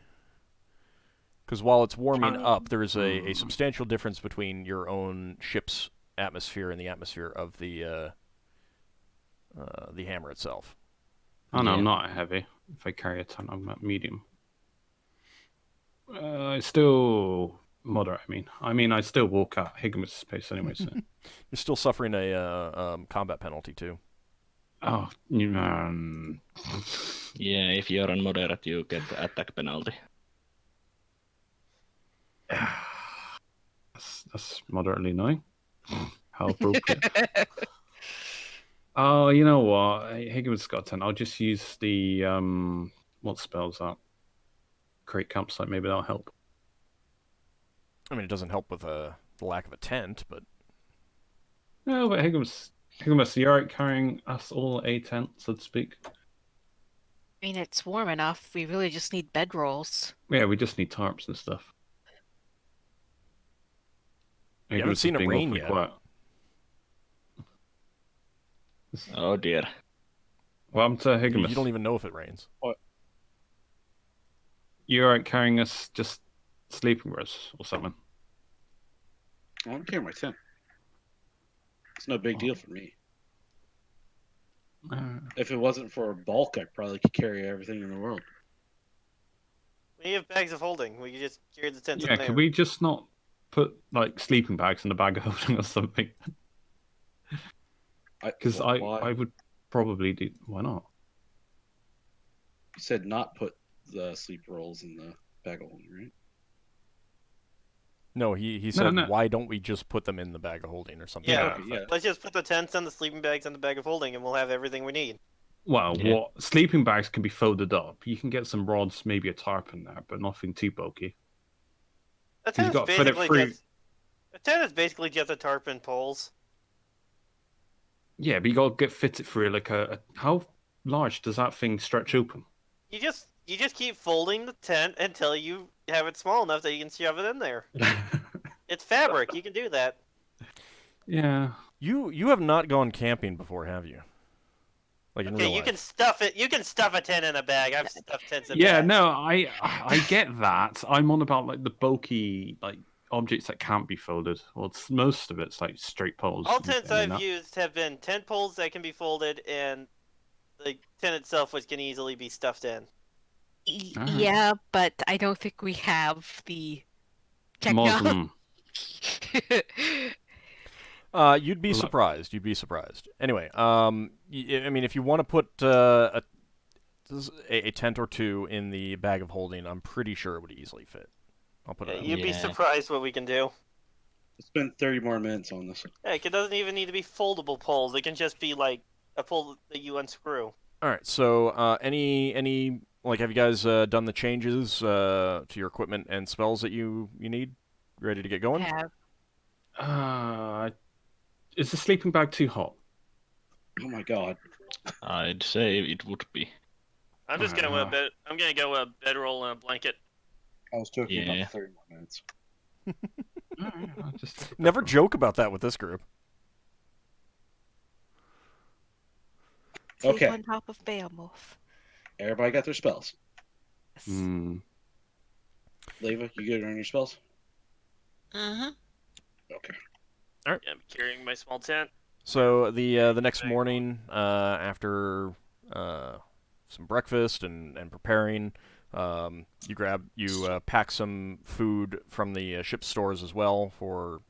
Because while it's warming up, there is a substantial difference between your own ship's atmosphere and the atmosphere of the hammer itself. Oh no, I'm not heavy. If I carry a ton, I'm at medium. It's still moderate. I mean, I still walk at Higgimus' pace anyway. So. You're still suffering a combat penalty too. Oh, yeah. If you're on moderate, you get the attack penalty. That's moderately annoying. How appropriate. Oh, you know what? Higgimus got 10. I'll just use the what spells that? Create campsite. Maybe that'll help. I mean, it doesn't help with the lack of a tent, but no. But Higgimus, you're right carrying us all a tent, so to speak. I mean, it's warm enough. We really just need bedrolls. Yeah, we just need tarps and stuff. You haven't seen it rain yet. Quiet. Oh dear. Welcome to Higgimus. You don't even know if it rains. What? You're carrying us just sleeping rooms or something. I don't care my tent. It's no big deal for me. If it wasn't for a bulk, I probably could carry everything in the world. We have bags of holding. We could just carry the tents in Yeah, there. could we just not put like sleeping bags in the bag of holding or something? Because I would probably do. Why not? You said not put the sleep rolls in the bag of holding, right? No, he said, why don't we just put them in the bag of holding or something? Yeah, let's just put the tents and the sleeping bags in the bag of holding, and we'll have everything we need. Well, what sleeping bags can be folded up. You can get some rods, maybe a tarp in there, but nothing too bulky. A tent is basically just a tarp and poles. Yeah, but you gotta get fitted through like a. How large does that thing stretch open? You just keep folding the tent until you have it small enough that you can shove it in there. It's fabric. You can do that. Yeah. You have not gone camping before, have you? Like in real life. You can stuff it. You can stuff a tent in a bag. I've stuffed tents in bags. Yeah, no, I get that. I'm on about like the bulky like objects that can't be folded. Well, most of it's like straight poles. All tents I've used have been tent poles that can be folded, and the tent itself, which can easily be stuffed in. Yeah, but I don't think we have the technology. You'd be surprised. You'd be surprised. Anyway, I mean, if you want to put a tent or two in the bag of holding, I'm pretty sure it would easily fit. I'll put it. You'd be surprised what we can do. Spend 30 more minutes on this. Heck, it doesn't even need to be foldable poles. It can just be like a pole that you unscrew. All right. So, any like, have you guys done the changes to your equipment and spells that you need? Ready to get going? Is the sleeping bag too hot? Oh my god. I'd say it would be. I'm just gonna I'm gonna go a bedroll and a blanket. I was talking about 30 more minutes. Never joke about that with this group. Okay. On top of Beowulf. Everybody got their spells. Yes. Leva, you good on your spells? Mm-hmm. Okay. All right. Yeah, I'm carrying my small tent. So the next morning, after some breakfast and preparing, you pack some food from the ship's stores as well for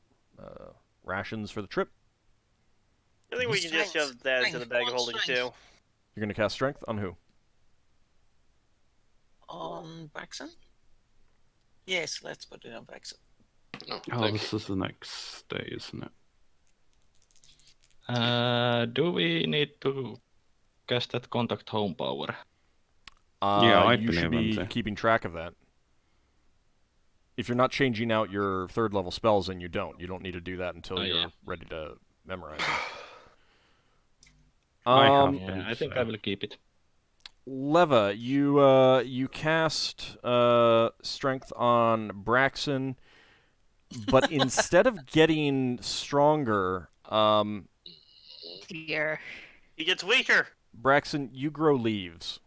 rations for the trip. I think we can just shove that into the bag of holding too. You're gonna cast strength on who? On Braxon? Yes, let's put it on Braxon. Oh, this is the next day, isn't it? Do we need to cast that contact home power? You should be keeping track of that. If you're not changing out your third level spells, then you don't. You don't need to do that until you're ready to memorize them. I think I will keep it. Leva, you cast strength on Braxon, but instead of getting stronger, Dear. He gets weaker. Braxon, you grow leaves.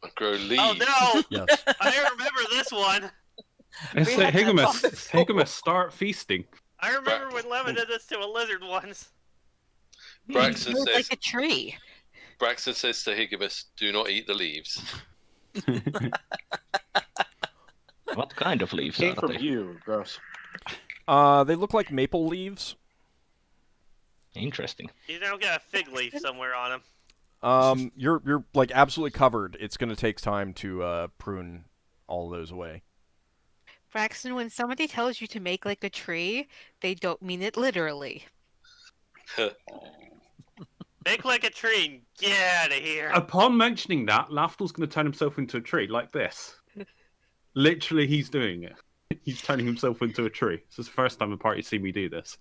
And grow leaves. Oh no! Yes. I remember this one. It's had that Higgimus. one before. Higgimus, start feasting. I remember when Lemon did this to a lizard once. Braxon Build says, like a tree. Braxon says to Higgimus, "Do not eat the leaves." What kind of leaves Came are from they? you, gross. They look like maple leaves. Interesting. He's now got a fig leaf somewhere on him. You're like absolutely covered. It's gonna take time to prune all those away. Braxton, when somebody tells you to make like a tree, they don't mean it literally. Make like a tree and get out of here. Upon mentioning that, Lafdul's going to turn himself into a tree like this. Literally, he's doing it. He's turning himself into a tree. This is the first time the party see me do this.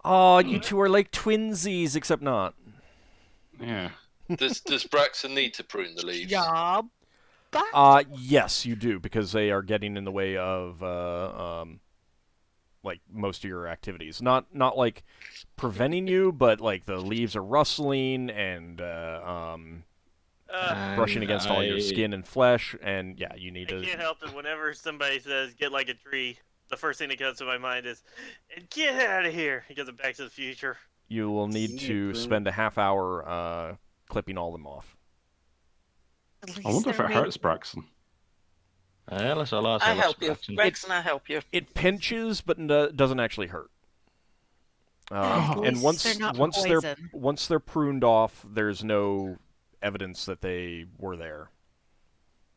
Oh, you two are like twinsies, except not. Yeah. Does Braxon need to prune the leaves? Job. Yes, you do, because they are getting in the way of like most of your activities. Not like preventing you, but like the leaves are rustling and brushing against all your skin and flesh, and yeah, you need I to. can't help it. Whenever somebody says "get like a tree," the first thing that comes to my mind is "and get out of here" because of Back to the Future. You will need to spend a half hour clipping all them off. I wonder if it hurts Braxon. I help you, Braxon. I help you. It pinches, but doesn't actually hurt. And once they're pruned off, there's no evidence that they were there.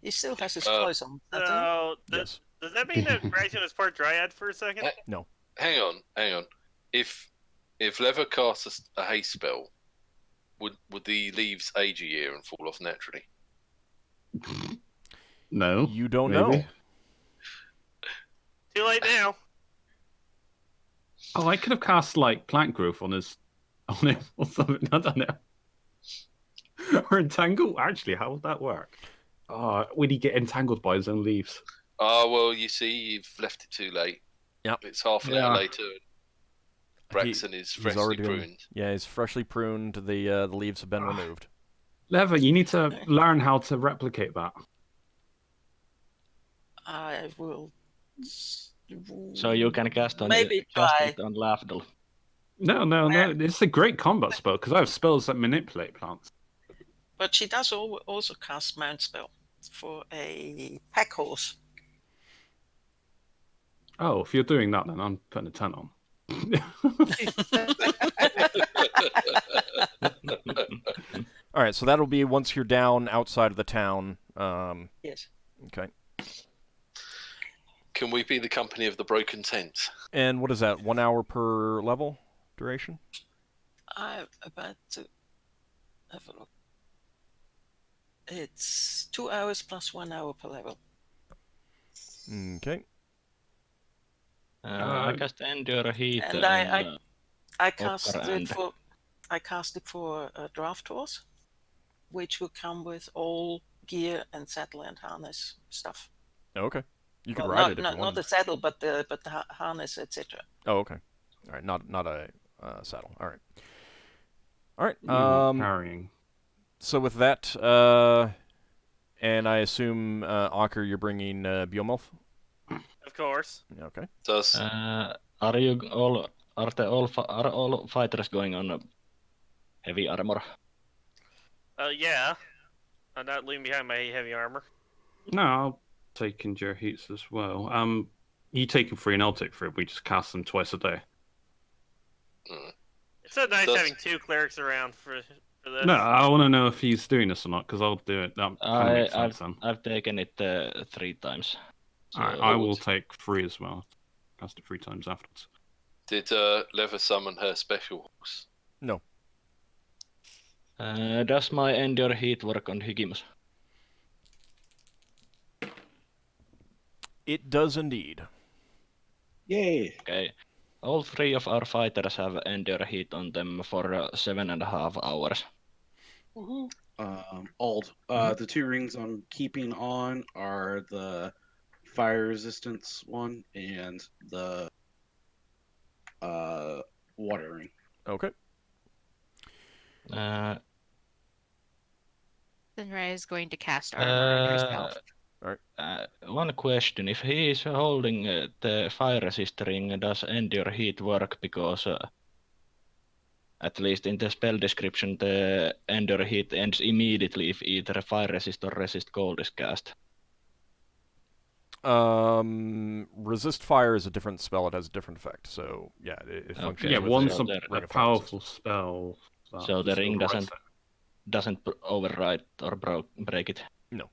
He still has his poison. So, Yes. does that mean that Braxton is part dryad for a second? No. Hang on. If Lever casts a haste spell, would the leaves age a year and fall off naturally? No. You don't maybe. know. Too late now. Oh, I could have cast like plant growth on him or something. I don't know. Or entangle. Actually, how would that work? Would he get entangled by his own leaves? Oh, well, you see, you've left it too late. Yep. It's half an hour later. Braxon is He's freshly already pruned. Yeah, he's freshly pruned. The leaves have been removed. Lever, you need to learn how to replicate that. I will. So you can cast on Maybe try. on Lafdul. No. It's a great combat spell because I have spells that manipulate plants. But she does also cast Mount Spell for a pack horse. Oh, if you're doing that, then I'm putting a 10 on. All right, so that'll be once you're down outside of the town. Yes. Okay. Can we be the company of the broken tent? And what is that? 1 hour per level duration? I'm about to have a look. It's 2 hours plus 1 hour per level. Okay. I cast Endure Heat. And I cast Ockar it for a draft horse, which will come with all gear and saddle and harness stuff. Okay. You can Well, ride it if you not want. the saddle, but the harness, etc. Oh, okay. All right, not a saddle. All right. All right. Carrying. So with that, and I assume Ockar, you're bringing Beowulf. Of course. Okay. Are all fighters going on heavy armor? Yeah. I'm not leaving behind my heavy armor. No, I'll take Endure Heats as well. You take them free and I'll take free. We just cast them twice a day. It's so nice having two clerics around for this. No, I want to know if he's doing this or not because I'll do it. That kind of makes sense then. I've taken it 3 times. So I will take 3 as well. Cast it 3 times afterwards. Did Lever summon her special horse? No. Does my Endure Heat work on Higgimus? It does indeed. Yay! Okay. All 3 of our fighters have Endure Heat on them for 7.5 hours. Ald. The 2 rings I'm keeping on are the fire resistance one and the water ring. Okay. Sinrae is going to cast armor on herself. One question: if he is holding the fire resisting, does endure heat work? Because at least in the spell description, the endure heat ends immediately if either fire resist or resist cold is cast. Resist fire is a different spell. It has a different effect. So yeah, it functions. Okay, Yeah, with one's the a Ring of Fire powerful resistance. spell. So the ring doesn't override or break it. No,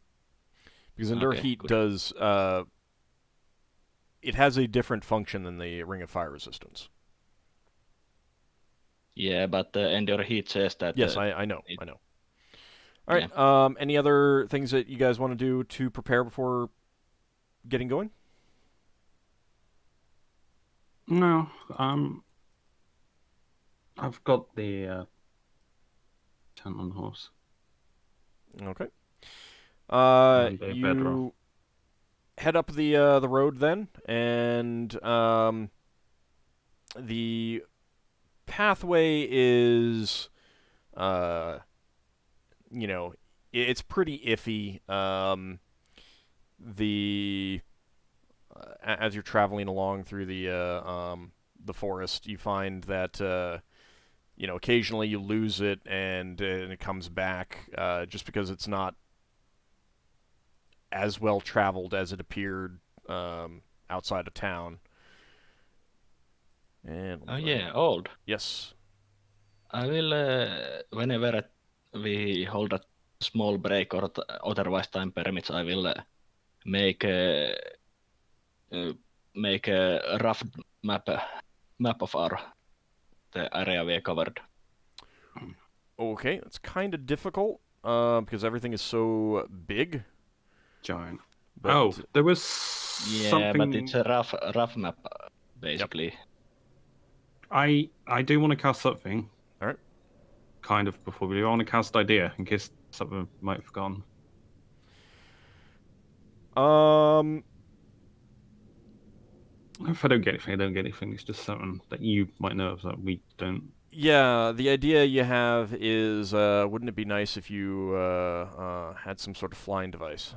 because endure Okay, heat good. does. It has a different function than the Ring of Fire resistance. Yeah, but the endure heat says that. Yes, I know. it- I know. All right. Any other things that you guys want to do to prepare before getting going? No, I've got the tent on the horse. Okay. And a You bedroll. head up the road then, and the pathway is, it's pretty iffy. As you're traveling along through the forest, you find that occasionally you lose it and it comes back just because it's not as well traveled as it appeared outside of town. And Old. Yes. I will, whenever we hold a small break or otherwise time permits, I will make a rough map of the area we covered. Okay, it's kind of difficult because everything is so big. Giant. But there was Yeah, something. but it's a rough map, basically. Yep. I do want to cast something. All right. Kind of before we want to cast idea in case something might have gone. If I don't get anything, I don't get anything. It's just something that you might know of that we don't. Yeah, the idea you have is, wouldn't it be nice if you had some sort of flying device?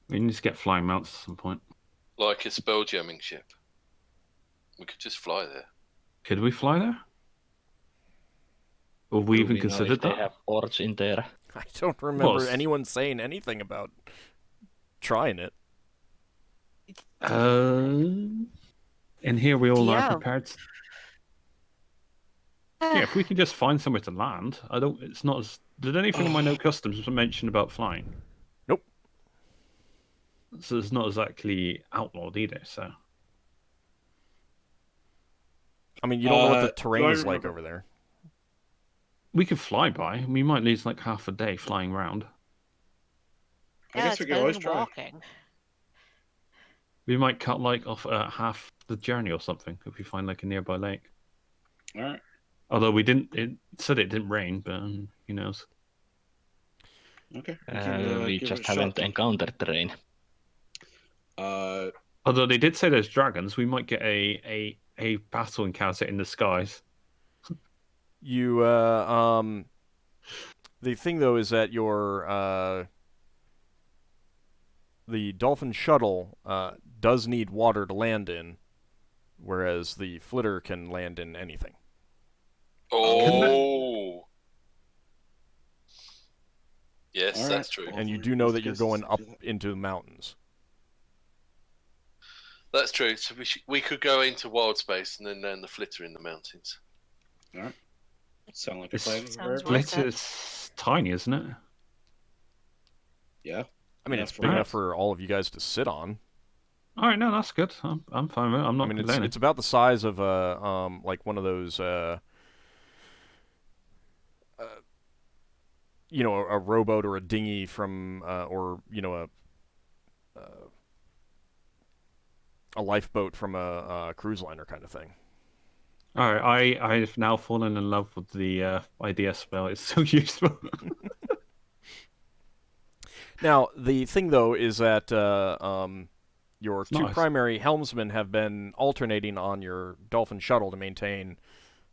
We need to get flying mounts at some point. Like a spelljamming ship. We could just fly there. Could we fly there? Or have we even considered They that? have ports in there. I don't remember anyone saying anything about trying it. And here we all are prepared. Yeah, if we can just find somewhere to land, it's not as. Did anything in my note customs mention about flying? Nope. So it's not exactly outlawed either, so. I mean, you don't know what the terrain is like over there. We could fly by. We might lose like half a day flying around. I guess we could always try. Walking. We might cut like off half the journey or something if we find like a nearby lake. All right. Although it said it didn't rain, but who knows? Okay. We just haven't encountered the rain. Although they did say there's dragons, we might get a battle encounter in the skies. You the thing though is that your the dolphin shuttle does need water to land in, whereas the flitter can land in anything. Oh. Yes, All that's right. true. And you do know that you're going up into the mountains. That's true. So we could go into wild space and then land the flitter in the mountains. All right. Sound like a plan. Flitter's tiny, isn't it? Yeah. I mean, Yeah, it's big enough for all of you guys to sit on. All right, no, that's good. I'm fine with it. I'm not complaining. It's about the size of like one of those a rowboat or a dinghy from or a lifeboat from a cruise liner kind of thing. All right, I've now fallen in love with the idea spell. It's so useful. Now, the thing though is that your two primary helmsmen have been alternating on your dolphin shuttle to maintain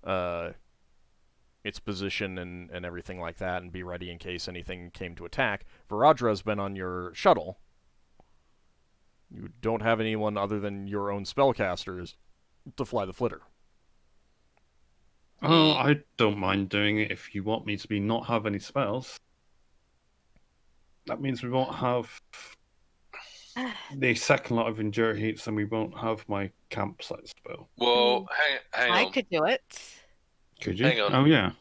its position and everything like that, and be ready in case anything came to attack. Viradra's been on your shuttle. You don't have anyone other than your own spellcasters to fly the flitter. Oh, I don't mind doing it if you want me to not have any spells. That means we won't have the second lot of Endure Heats, and we won't have my campsite spell. Well, hang I on. could do it. Could you? Hang on. Oh, yeah.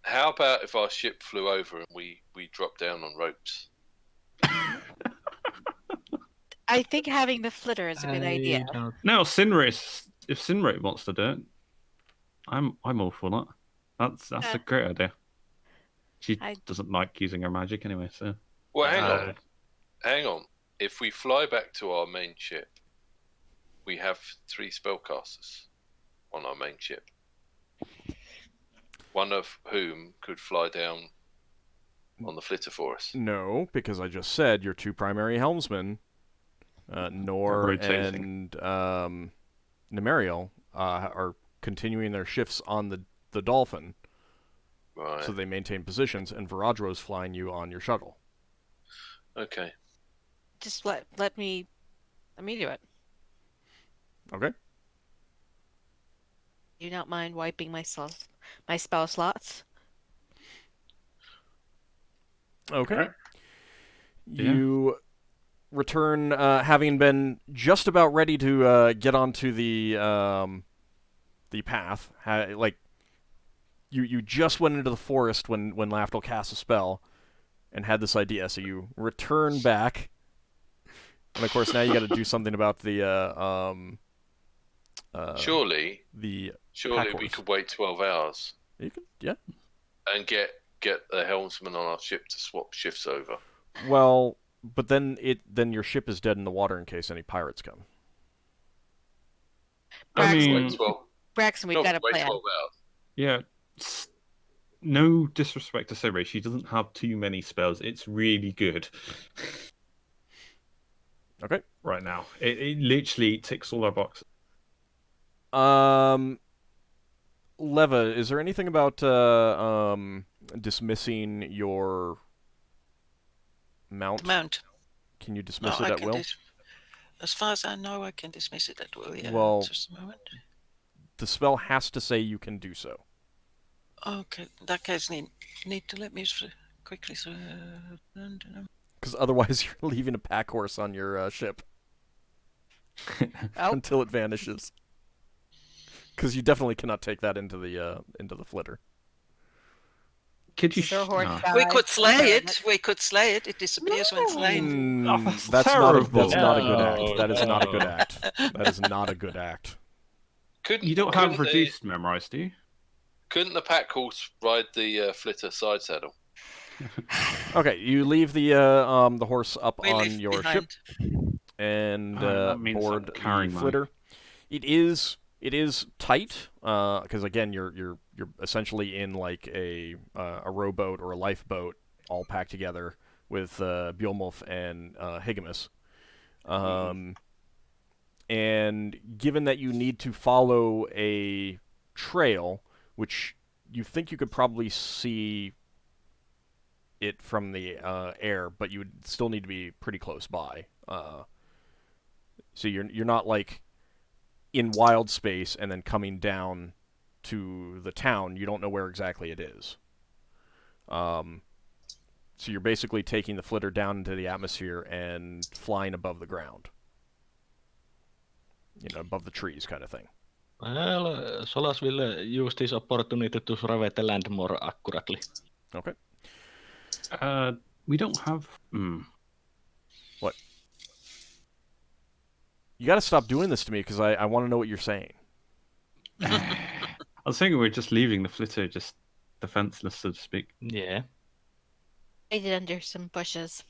How about if our ship flew over and we dropped down on ropes? I think having the flitter is a good idea. No, Sinrae. If Sinrae wants to do it, I'm all for that. That's a great idea. She doesn't like using her magic anyway, so. Well, hang on. If we fly back to our main ship, we have 3 spellcasters on our main ship. One of whom could fly down on the flitter for us. No, because I just said your 2 primary helmsmen, Nor and Nemariel, are continuing their shifts on the Dolphin. Right. So they maintain positions, and Viradro's flying you on your shuttle. Okay. Just let me do it. Okay. Do you not mind wiping my spell slots? Okay. Right. You return, having been just about ready to get onto the path. You just went into the forest when Lafdul cast a spell and had this idea. So you return back, and of course now you got to do something about the Surely we could wait 12 hours. You could, yeah. And get the helmsman on our ship to swap shifts over. Well, but then your ship is dead in the water in case any pirates come. Braxon, we got a plan. 12 hours. Yeah. No disrespect to Sinrae, she doesn't have too many spells. It's really good. Okay. Right now, it literally ticks all our boxes. Leva, is there anything about dismissing your mount? Can you dismiss it at will? As far as I know, I can dismiss it at will. Yeah. Well, just a moment. The spell has to say you can do so. Okay, in that case, need to let me quickly. Because otherwise, you're leaving a pack horse on your ship until it vanishes. Because you definitely cannot take that into the flitter. Could you? We could slay it. We could slay it. It disappears when slain. That's terrible. Not a good act. That is not a good act. That is not a good act. You don't have reduced memorized, do you? Couldn't the pack horse ride the flitter side saddle? Okay, you leave the horse up on your ship and board the flitter. It is tight because again you're essentially in like a rowboat or a lifeboat all packed together with Bjolmulf and Higgimus. And given that you need to follow a trail, which you think you could probably see it from the air, but you would still need to be pretty close by. So you're not like in wild space and then coming down to the town. You don't know where exactly it is. So you're basically taking the flitter down into the atmosphere and flying above the ground. Above the trees kind of thing. Well, Solas will use this opportunity to survey the land more accurately. Okay. We don't have... What? You gotta stop doing this to me, because I want to know what you're saying. I was thinking we're just leaving the flitter just defenseless, so to speak. Yeah. Hide it under some bushes.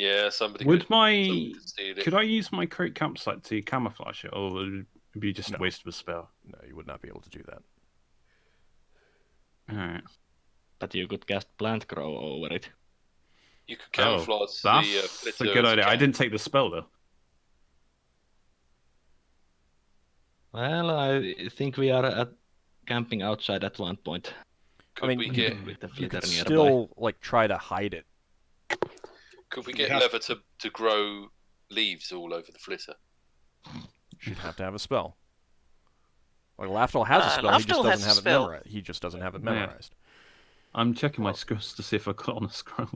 Yeah, somebody could steal it. Could I use my crate campsite to camouflage it, or would it be just a waste of a spell? No, you would not be able to do that. Alright. But you could cast plant grow over it. You could camouflage the flitter. That's a good idea. I didn't take the spell, though. Well, I think we are camping outside at one point. Could we get with the You could flitter nearby? still like try to hide it. could we get Lever to grow leaves all over the flitter? She'd have to have a spell. Like Lafdul has a spell, he just Lafdul has doesn't a have it spell. memorized. He just doesn't have it Yeah. memorized. I'm checking my scrolls to see if I got on a scroll.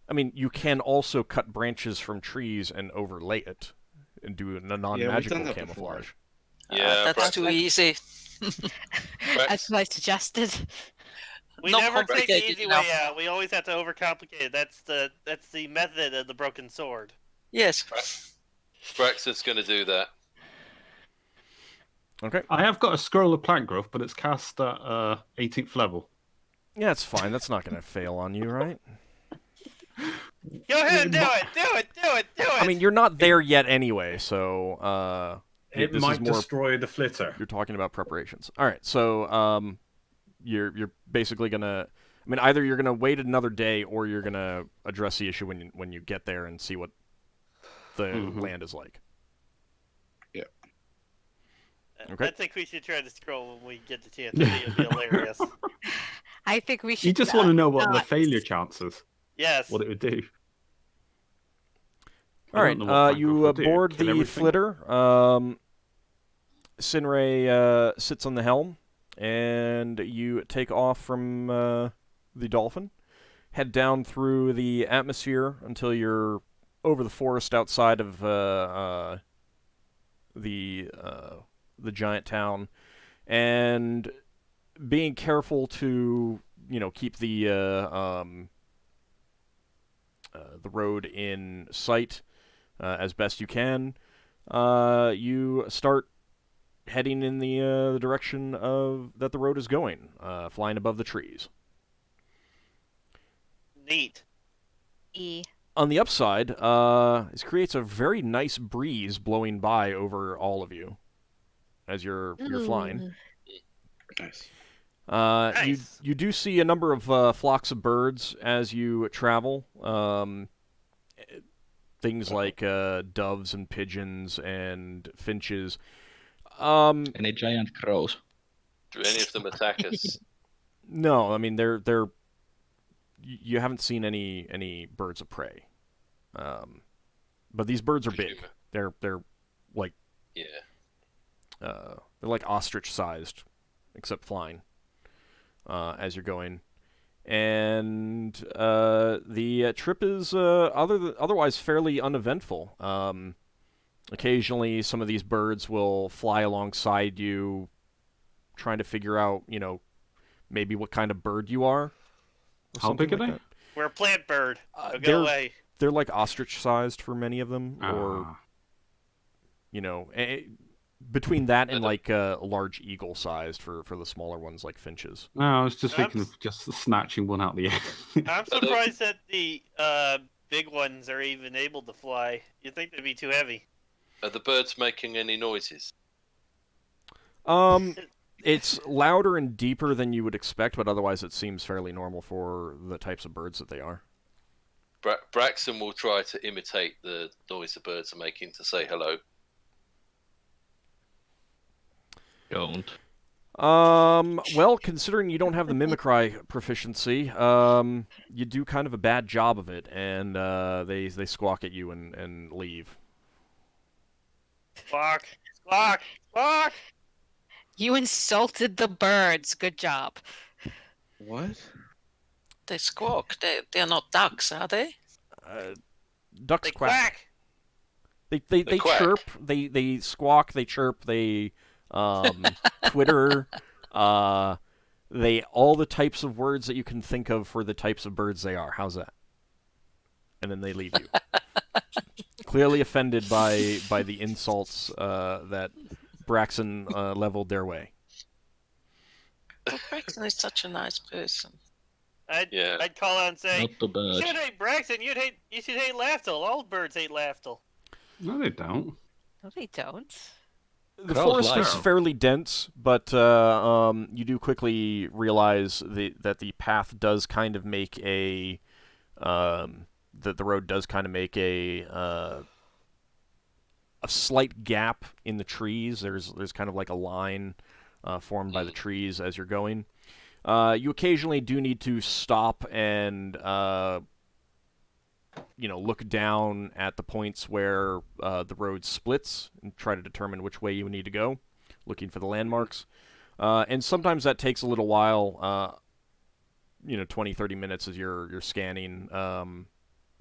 I mean, you can also cut branches from trees and overlay it and do a non-magical that camouflage. Yeah, that's Braxon. too easy. That's what I suggested. We Not never take the complicated easy enough. way out. We always have to overcomplicate it. That's the method of the broken sword. Yes. Braxton's going to do that. Okay. I have got a scroll of plant growth, but it's cast at 18th level. Yeah, it's fine. That's not going to fail on you, right? Go ahead and do it! Do it! I mean, you're not there yet anyway, so It this might is more. destroy the flitter. You're talking about preparations. All right, so you're basically gonna. I mean, either you're gonna wait another day, or you're gonna address the issue when you get there and see what the land is like. Yeah. Okay. I think we should try to scroll when we get the chance. I think it'll be hilarious. I think we should. You just want to know what the not- failure chances, Yes. what it would do. All right, I don't know what plant you growth will do. board Kill the everything? flitter. Sinrae sits on the helm, and you take off from the dolphin. Head down through the atmosphere until you're over the forest outside of the giant town, and being careful to keep the road in sight as best you can. You start heading in the direction that the road is going, flying above the trees. Neat. E. On the upside, this creates a very nice breeze blowing by over all of you as you're flying. Nice. Nice. You do see a number of flocks of birds as you travel. Things like doves and pigeons and finches. Any giant crows? Do any of them attack us? No, I mean they're you haven't seen any birds of prey. But these birds are big. They're like Yeah. they're like ostrich-sized, except flying as you're going. And the trip is otherwise fairly uneventful. Occasionally, some of these birds will fly alongside you, trying to figure out, maybe what kind of bird you are. How big are they? We're a plant bird. So they're- go away. They're like ostrich-sized for many of them, or Ah. between that and like a large eagle-sized for the smaller ones like finches. No, I was just thinking of just snatching one out of the air. I'm surprised that the big ones are even able to fly. You'd think they'd be too heavy. Are the birds making any noises? It's louder and deeper than you would expect, but otherwise it seems fairly normal for the types of birds that they are. Braxon will try to imitate the noise the birds are making to say hello. Don't. Well, considering you don't have the mimicry proficiency, you do kind of a bad job of it, and they squawk at you and leave. Squawk! Squawk! Squawk! You insulted the birds. Good job. What? They squawk. They're not ducks, are they? Ducks They quack. quack! They quack. chirp. They squawk. They chirp. They twitter. They all the types of words that you can think of for the types of birds they are. How's that? And then they leave you. Clearly offended by the insults that Braxon leveled their way. But Braxon is such a nice person. I'd call out and say, Not the you bird. should hate Braxon. You should hate Lafdul. All birds hate Lafdul. No, they don't. No, they don't. The Crows forest lie. is fairly dense, but you do quickly realize that the path does kind of make a that the road does kind of make a a slight gap in the trees. There's kind of like a line formed by the trees as you're going. You occasionally do need to stop and look down at the points where the road splits and try to determine which way you need to go, looking for the landmarks. And sometimes that takes a little while, 20, 30 minutes as you're scanning.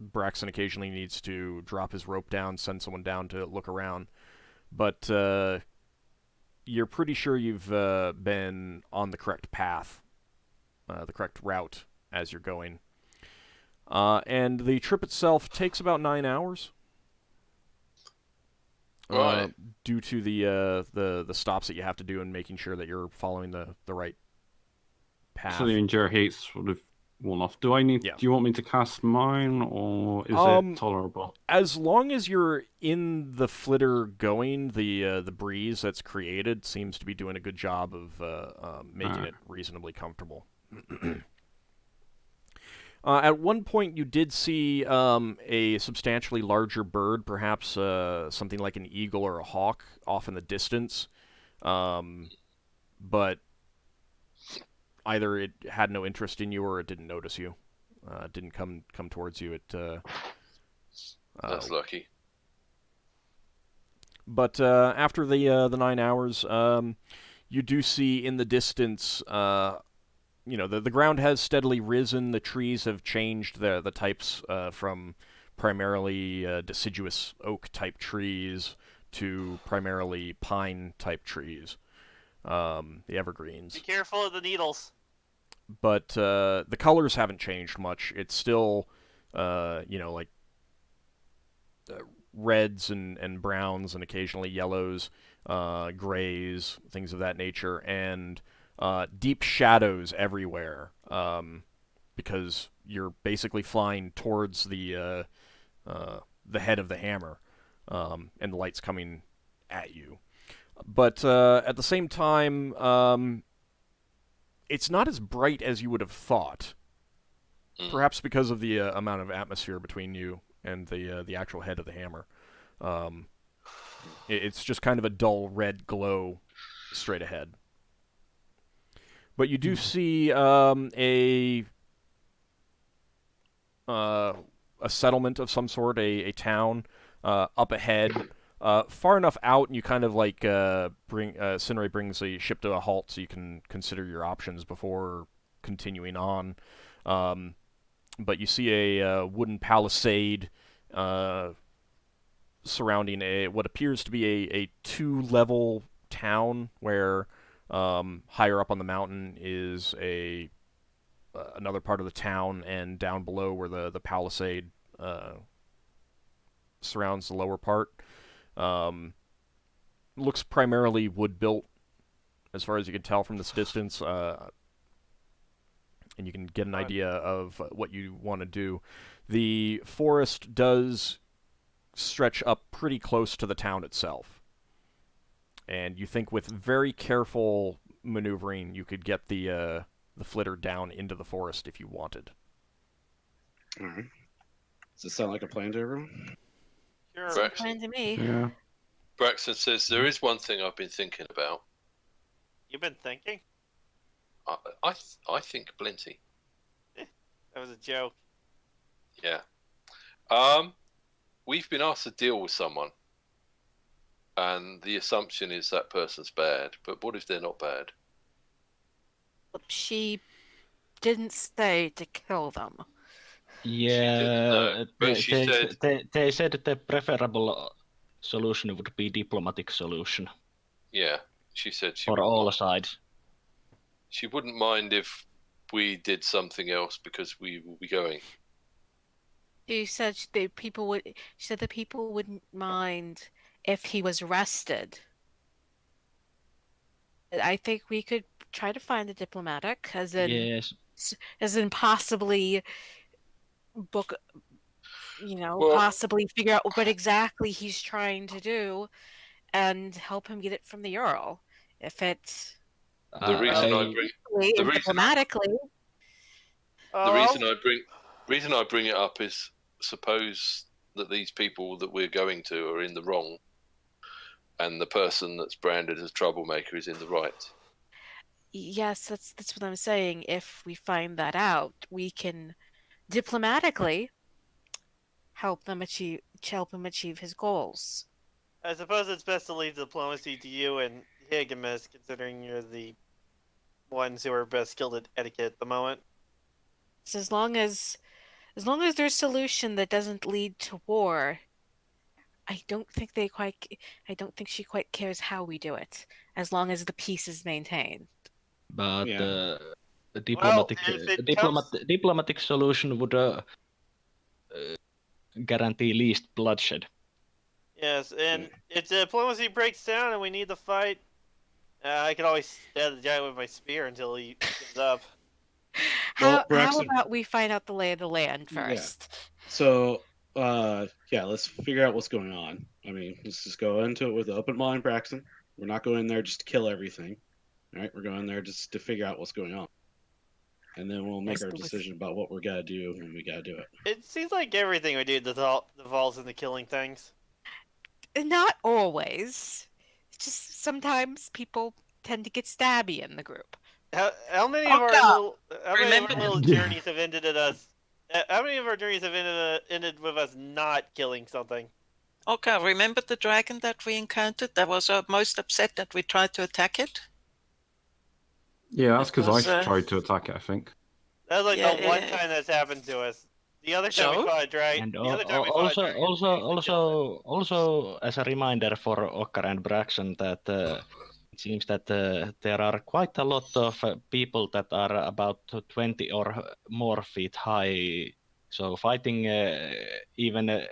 Braxon occasionally needs to drop his rope down, send someone down to look around. But you're pretty sure you've been on the correct path, the correct route as you're going. And the trip itself takes about 9 hours. Right. Due to the stops that you have to do and making sure that you're following the right path. So the endure hates sort of worn off. Do you want me to cast mine, or is it tolerable? As long as you're in the flitter going, the breeze that's created seems to be doing a good job of making it reasonably comfortable. At one point, you did see a substantially larger bird, perhaps something like an eagle or a hawk, off in the distance. But either it had no interest in you or it didn't notice you. It didn't come towards you. That's lucky. But after the 9 hours, you do see in the distance. The ground has steadily risen. The trees have changed the types from primarily deciduous oak-type trees to primarily pine-type trees, the evergreens. Be careful of the needles. But the colors haven't changed much. It's still, like reds and browns and occasionally yellows, grays, things of that nature, and deep shadows everywhere, because you're basically flying towards the head of the hammer, and the light's coming at you. But at the same time, it's not as bright as you would have thought. Perhaps because of the amount of atmosphere between you and the actual head of the hammer. It's just kind of a dull red glow straight ahead. But you do see a settlement of some sort, a town up ahead, far enough out, and you kind of like Sinrae brings the ship to a halt, so you can consider your options before continuing on. But you see a wooden palisade surrounding what appears to be a two-level town where higher up on the mountain is another part of the town, and down below where the palisade surrounds the lower part. Looks primarily wood-built, as far as you can tell from this distance, and you can get an idea of what you want to do. The forest does stretch up pretty close to the town itself. And you think with very careful maneuvering, you could get the flitter down into the forest if you wanted. All right. Does it sound like a plan to everyone? Sure. Braxton. Plan to me. Yeah. Braxton says, there is one thing I've been thinking about. You've been thinking? I think plenty. That was a joke. Yeah. We've been asked to deal with someone, and the assumption is that person's bad. But what if they're not bad? She didn't say to kill them. Yeah, but she said they said the preferable solution would be diplomatic solution. Yeah, she said she for wouldn't all mind. sides. She wouldn't mind if we did something else because we will be going. She said the people wouldn't mind if he was arrested. I think we could try to find a diplomatic, as in possibly book, possibly figure out what exactly he's trying to do, and help him get it from the Earl. If it's The reason I bring it up is, suppose that these people that we're going to are in the wrong, and the person that's branded as troublemaker is in the right. Yes, that's what I'm saying. If we find that out, we can diplomatically help him achieve his goals. I suppose it's best to leave diplomacy to you and Higgimus, considering you're the ones who are best skilled at etiquette at the moment. So as long as there's solution that doesn't lead to war, I don't think she quite cares how we do it, as long as the peace is maintained. But Yeah. the diplomatic Well, if it comes- diplomatic solution would guarantee least bloodshed. Yes, and if diplomacy breaks down and we need to fight, I can always stab the giant with my spear until he gives up. How Braxon- about we find out the lay of the land Yeah. first? So, let's figure out what's going on. I mean, let's just go into it with an open mind, Braxton. We're not going there just to kill everything. All right, we're going there just to figure out what's going on. And then we'll make Yes, our there was- decision about what we're gonna do when we gotta do it. It seems like everything we do devolves into killing things. Not always. Just sometimes people tend to get stabby in the group. How many of our little journeys have ended at us? How many of our journeys have ended with us not killing something? Ockar, remember the dragon that we encountered that was most upset that we tried to attack it? Yeah, that's because was, I tried to attack it, I think. That was like Yeah, the one yeah. time that's happened to us. The other time So? we fought a dragon. And The other time we fought a dragon, also as a reminder for Ockar and Braxon that it seems that there are quite a lot of people that are about 20 or more feet high. So fighting even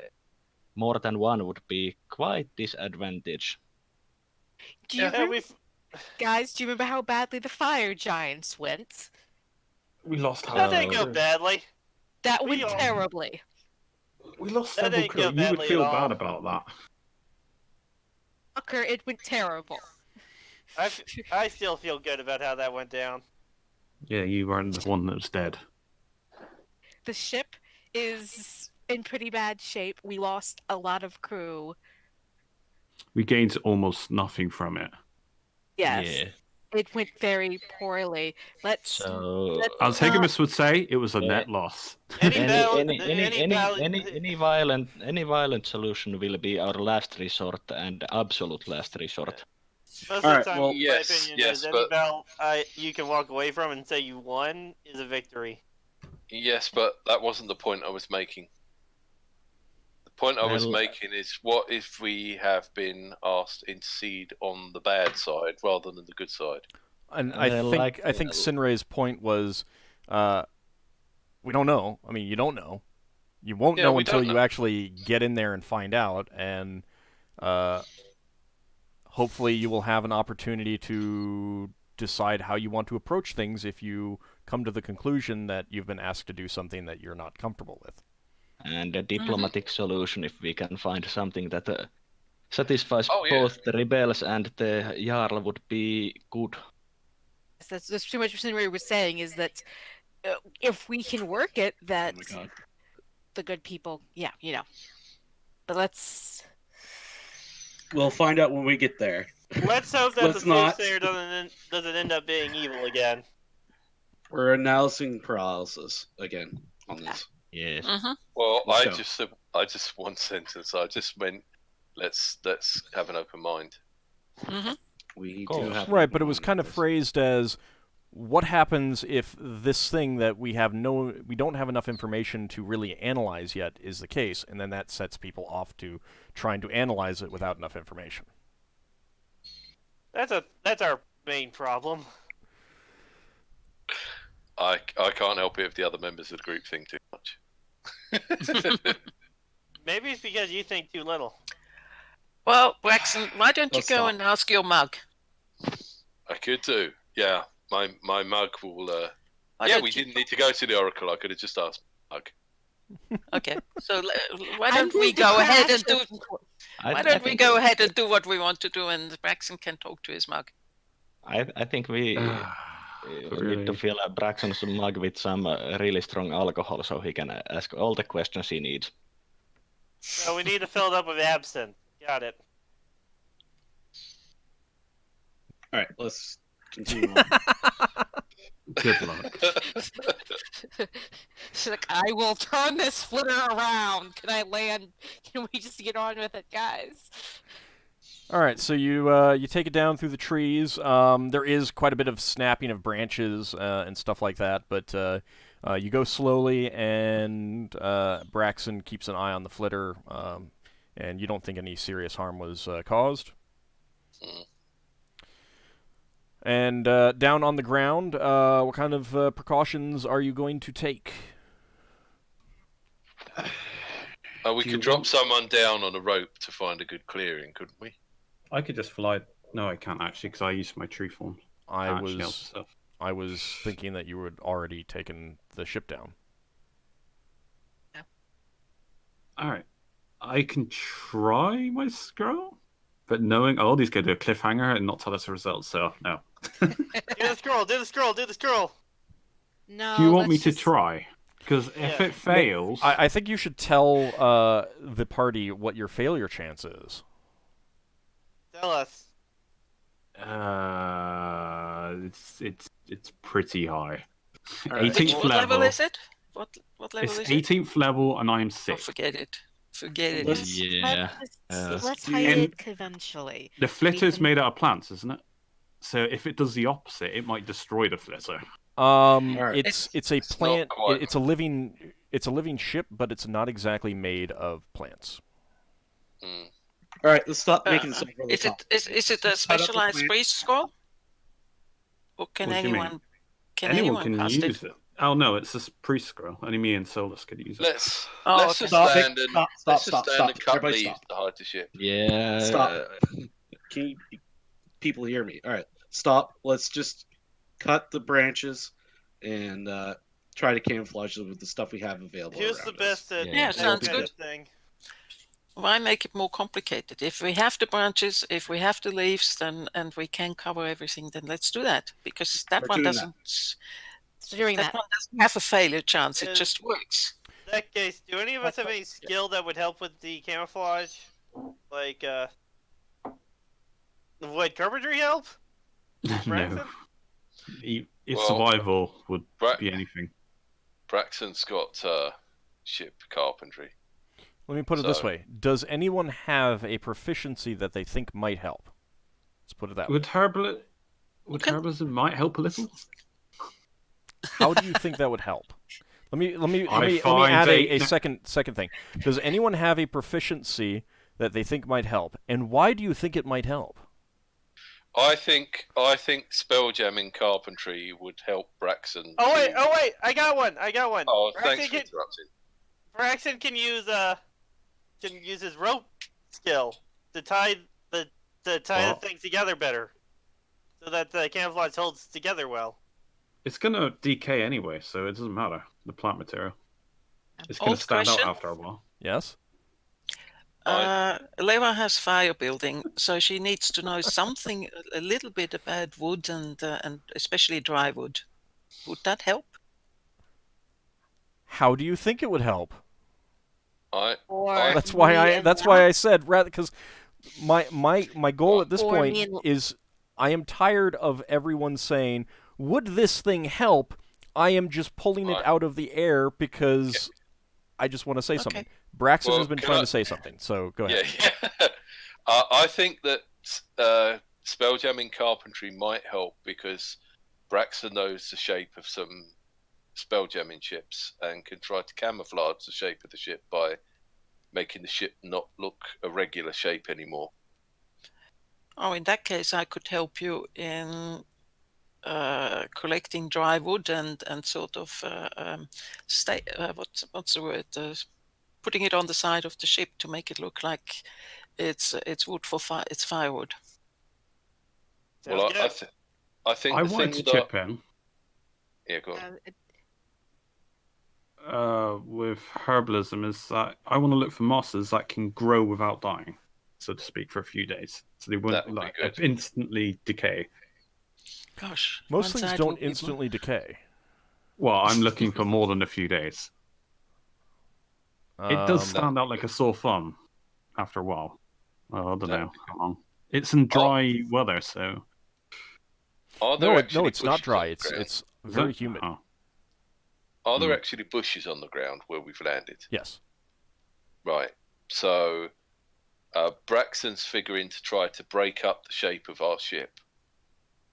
more than one would be quite disadvantage. Do you Yeah, remember, guys? Do you remember how badly the fire giants went? We lost That didn't go crew. badly. That We went all- terribly. We lost That several didn't crew. go You would badly feel at all. bad about that. Ockar, it went terrible. I still feel good about how that went down. Yeah, you weren't the one that was dead. The ship is in pretty bad shape. We lost a lot of crew. We gained almost nothing from it. Yes, Yeah. it went very poorly. So As Higgimus would say, it was a Yeah. net loss. any violent solution will be our last resort and absolute last resort. Most All of right, the time, well- my Yes, opinion yes, is any but- battle you can walk away from and say you won is a victory. Yes, but that wasn't the point I was making. The point I was Well- making is, what if we have been asked to intercede on the bad side rather than the good side? And I think Sinrae's point was, we don't know. I mean, you don't know. You won't Yeah, know we until don't you know. actually get in there and find out, and hopefully you will have an opportunity to decide how you want to approach things if you come to the conclusion that you've been asked to do something that you're not comfortable with. And a diplomatic solution, if we can find something that satisfies Oh, yeah. both the rebels and the Jarl, would be good. That's pretty much what Sinrae was saying, is that if we can work it, that Oh my god. the good people, yeah, you know. But let's... We'll find out when we get there. Let's hope that Let's the not. soothsayer doesn't end up being evil again. We're announcing paralysis again on this. Yes. Mm-hmm. Well, Let's I go. just said one sentence. I just meant let's have an open mind. Mm-hmm. We Cool. do have Right, but it was open kind of mind. phrased as, what happens if this thing that we don't have enough information to really analyze yet is the case, and then that sets people off to trying to analyze it without enough information. That's our main problem. I can't help it if the other members of the group think too much. Maybe it's because you think too little. Well, Braxon, why don't you Let's go stop. and ask your mug? I could do. Yeah, my mug will. Why Yeah, don't we you- didn't need to go to the Oracle. I could have just asked mug. Okay, so why I'm don't we going to go ahead and crash do? it. Why don't we go ahead and do what we want to do, and Braxon can talk to his mug? I think we Really? need to fill Braxon's mug with some really strong alcohol so he can ask all the questions he needs. So we need to fill it up with absinthe. Got it. All right, let's continue on. Good luck. She's like, I will turn this flitter around. Can I land? Can we just get on with it, guys? All right, so you take it down through the trees. There is quite a bit of snapping of branches and stuff like that, but you go slowly, and Braxon keeps an eye on the flitter, and you don't think any serious harm was caused. And down on the ground, what kind of precautions are you going to take? We could drop someone down on a rope to find a good clearing, couldn't we? I could just fly. No, I can't actually, because I used my tree form. I was thinking that you had already taken the ship down. Yeah. All right, I can try my scroll, but knowing he's going to do a cliffhanger and not tell us the results, so no. Do the scroll. Do the scroll. Do the scroll. No. Do you want me to try? Because if it fails, I think you should tell the party what your failure chance is. Tell us. it's pretty high. Right. 18th What level is it? What level It's is it? 18th level, and I'm Oh, 6th. forget it. Forget it. Yeah. Let's hide it conventionally. The flitter's can- made out of plants, isn't it? So if it does the opposite, it might destroy the flitter. Alright. It's a It's plant. not quite. It's a living ship, but it's not exactly made of plants. All right, let's stop making this over the Is top. it a specialized priest scroll? Or can What do you mean? anyone Anyone can cast use it. Oh no, it's a priest scroll. Only me and Solas could use it. Let's Oh, just okay. Stop it. stand and Stop, let's stop, just stop, stand and cut Everybody leaves stop. to hide the ship. Yeah. Stop. Can you, people hear me? All right, stop. Let's just cut the branches and try to camouflage them with the stuff we have available. Who's around the us. best at Yeah, that sounds kind good. of thing? Why make it more complicated? If we have the branches, if we have the leaves, then and we can cover everything, then let's do that. Because that We're one doing doesn't. So during That that, one doesn't have a failure chance. It Is- just works. In that case, do any of us have any skill that would help with the camouflage? Like, would carpentry help? No. Braxon? If Well, survival would Bra- be anything. Braxton's got ship carpentry. Let me put it this So- way: does anyone have a proficiency that they think might help? Let's put it that way. Would herbalism might help a little? How do you think that would help? Let me I add find a second thing. Does anyone have a proficiency that they think might help, and why do you think it might help? I think spelljamming carpentry would help Braxton. Oh wait! I got one! Oh, Braxton thanks for can- interrupting. Braxton can use his rope skill to tie the things together better, so that the camouflage holds together well. It's gonna decay anyway, so it doesn't matter. The plant material. It's gonna Old stand question. out after a while. Yes. Leva has fire building, so she needs to know something a little bit about wood and especially dry wood. Would that help? How do you think it would help? or That's why I said rather, because my goal at this Or point me and- is I am tired of everyone saying, "Would this thing help?" I am just pulling it Right. out of the air because I just want to say something. Okay. Braxton Well, has been can trying I- to say something, so go ahead. Yeah. I think that spelljamming carpentry might help because Braxton knows the shape of some spelljamming ships and can try to camouflage the shape of the ship by making the ship not look a regular shape anymore. Oh, in that case, I could help you in collecting dry wood and sort of what's the word? Putting it on the side of the ship to make it look like it's wood for fire. It's firewood. Well, Sounds good. I think I the wanted thing to that chip in yeah, go on. with herbalism is that I want to look for mosses that can grow without dying, so to speak, for a few days, so they That won't would be like good. instantly decay. Gosh, Most one things side don't would be more- instantly decay. Well, I'm looking for more than a few days. It does Um, stand out like a sore thumb after a while. Well, I don't That know would be how long. It's in dry weather, so Are there No, actually it's not bushes dry. on the ground? It's very that- humid. Oh. Are there actually bushes on the ground where we've landed? Yes. Right. So Braxton's figuring to try to break up the shape of our ship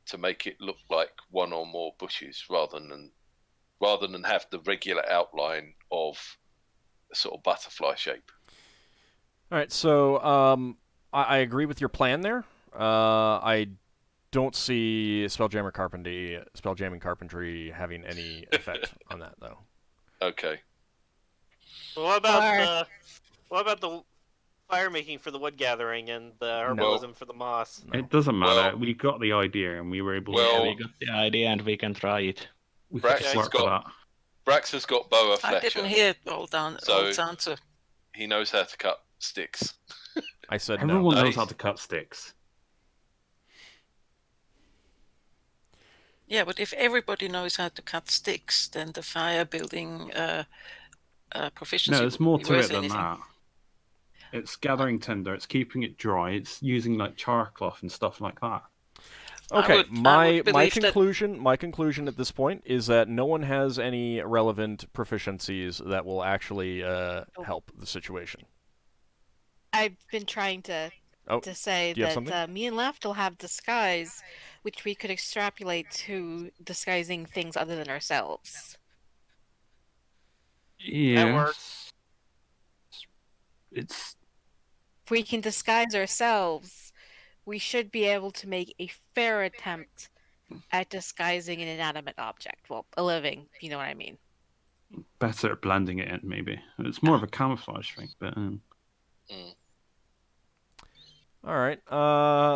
to make it look like one or more bushes rather than have the regular outline of a sort of butterfly shape. All right, so I agree with your plan there. I don't see spelljamming carpentry having any effect on that, though. Okay. Well, what about the fire making for the wood gathering and the herbalism for the moss? No. It doesn't matter. Well- We got the idea and we were able Yeah, to. we got the idea and we can try it. We Brax could has work for got- that. Braxton's got boa I fletcher. didn't hear old answer. He knows how to cut sticks. I said Everyone no. knows Nice. how to cut sticks. Yeah, but if everybody knows how to cut sticks, then the fire building proficiency. No, there's wouldn't more be to it worth than anything. that. It's gathering tinder. It's keeping it dry. It's using like char cloth and stuff like that. Okay, would my believe that- conclusion at this point is that no one has any relevant proficiencies that will actually help the situation. I've been trying to Oh, say do you have that something? me and Lafdul have disguise, which we could extrapolate to disguising things other than ourselves. Yeah. works. It's If we can disguise ourselves, we should be able to make a fair attempt at disguising an inanimate object. Well, a living, if you know what I mean. better at blending it in, maybe. It's more of a camouflage thing, but All right.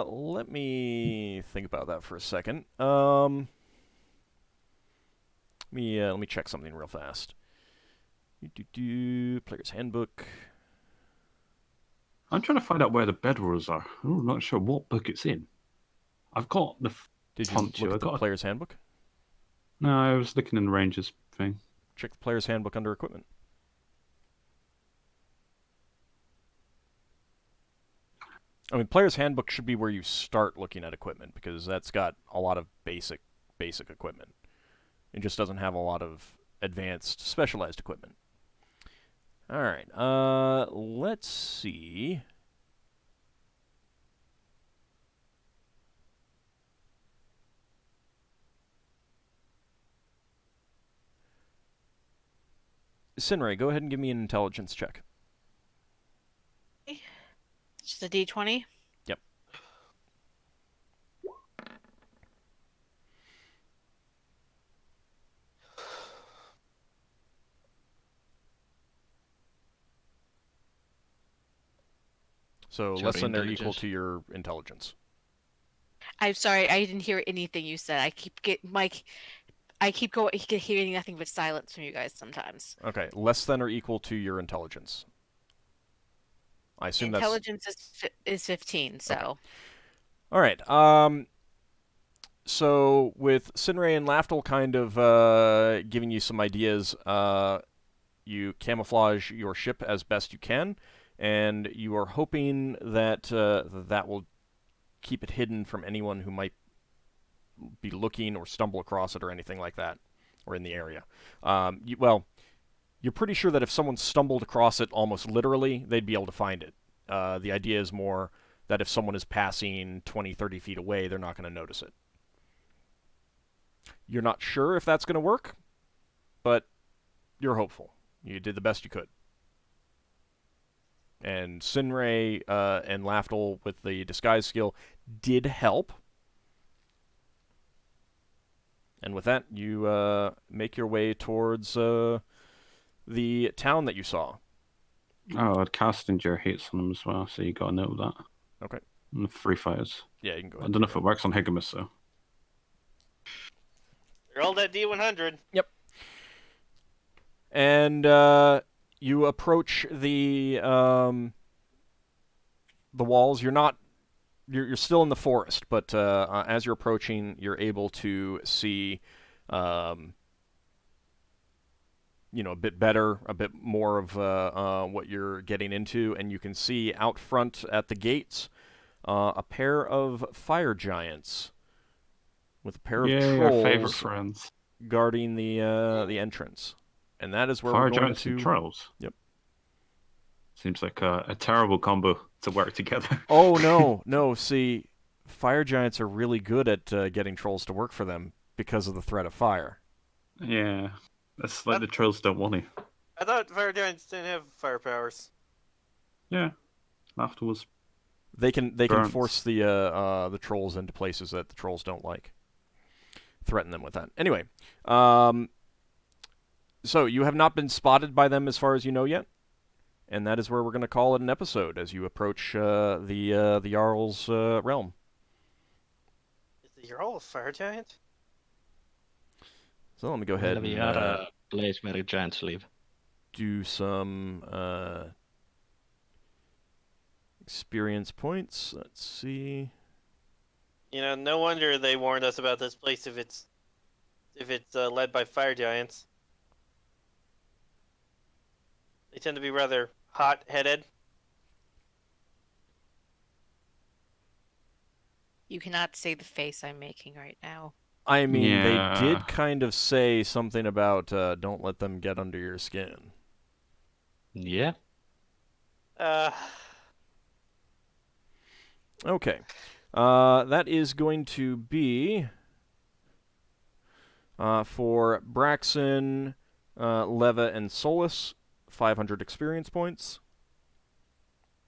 Let me think about that for a second. Let me check something real fast. Player's handbook. I'm trying to find out where the bedrolls are. I'm not sure what book it's in. I've got the Did you poncho. look I at the got. player's handbook? No, I was looking in the Rangers thing. Check the player's handbook under equipment. I mean, player's handbook should be where you start looking at equipment because that's got a lot of basic equipment. It just doesn't have a lot of advanced, specialized equipment. All right. Let's see. Sinrae, go ahead and give me an intelligence check. Just a D20. Yep. So Your less than or equal intelligence. to your intelligence. I'm sorry, I didn't hear anything you said. I keep hearing nothing but silence from you guys sometimes. Okay, less than or equal to your intelligence. I assume that's... Intelligence is 15, so. Okay. All right. So with Sinrae and Lafdul kind of giving you some ideas, you camouflage your ship as best you can, and you are hoping that that will keep it hidden from anyone who might be looking or stumble across it or anything like that, or in the area. You're pretty sure that if someone stumbled across it almost literally, they'd be able to find it. The idea is more that if someone is passing 20, 30 feet away, they're not going to notice it. You're not sure if that's going to work, but you're hopeful. You did the best you could. And Sinrae and Lafdul with the disguise skill did help. And with that, you make your way towards the town that you saw. Oh, Castinger hits on them as well, so you got to know that. Okay. And the free fires. Yeah, you can go I ahead. don't know if it works on Higgimus, though. Roll that D100. Yep. And you approach the walls. You're still in the forest, but as you're approaching, you're able to see, a bit better, a bit more of what you're getting into, and you can see out front at the gates a pair of fire giants with a pair of Yay, our favorite trolls friends. guarding the entrance. And that is where Fire we're going giants to... and trolls. Yep. Seems like a terrible combo to work together. Oh, no. No, see, fire giants are really good at getting trolls to work for them because of the threat of fire. Yeah. That's like the trolls don't want it. I thought fire giants didn't have fire powers. Yeah. Afterwards. They can Burns. force the trolls into places that the trolls don't like. Threaten them with that. Anyway, so you have not been spotted by them as far as you know yet, and that is where we're going to call it an episode as you approach the Jarl's realm. Is the Jarl a fire giant? So let me go ahead We and are a place where giants live. do some experience points. Let's see. You know, no wonder they warned us about this place if it's led by fire giants. They tend to be rather hot-headed. You cannot see the face I'm making right now. I mean, Yeah. they did kind of say something about don't let them get under your skin. Yeah. Okay. That is going to be for Braxon, Leva, and Solas, 500 experience points.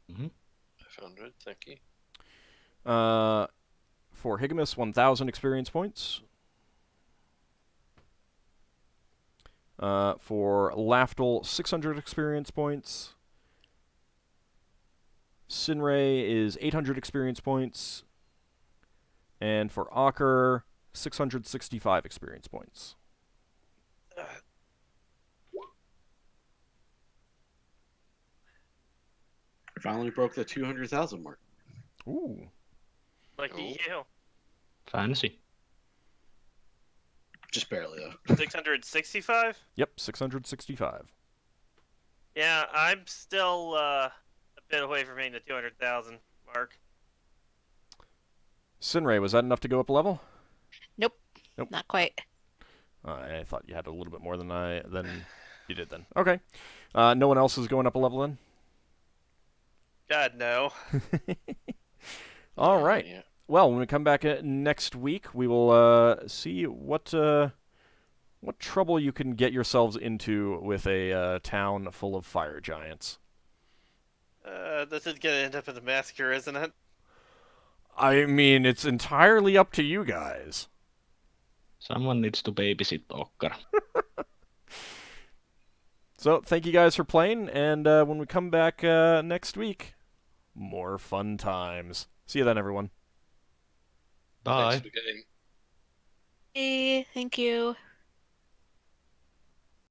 500, thank you. For Higgimus, 1,000 experience points. For Lafdul, 600 experience points. Sinrae is 800 experience points. And for Ockar, 665 experience points. Finally broke the 200,000 mark. Ooh. Lucky you. Fancy. Just barely, though. 665? Yep, 665. Yeah, I'm still a bit away from hitting the 200,000 mark. Sinrae, was that enough to go up a level? Nope. Nope. Not quite. I thought you had a little bit more than you did then. Okay. No one else is going up a level then? God, no. All right. Yeah. Well, when we come back next week, we will see what trouble you can get yourselves into with a town full of fire giants. This is gonna end up in a massacre, isn't it? I mean, it's entirely up to you guys. Someone needs to babysit Ockar. So, thank you guys for playing, and when we come back next week, more fun times. See you then, everyone. Bye. Thanks for the game. Hey, thank you.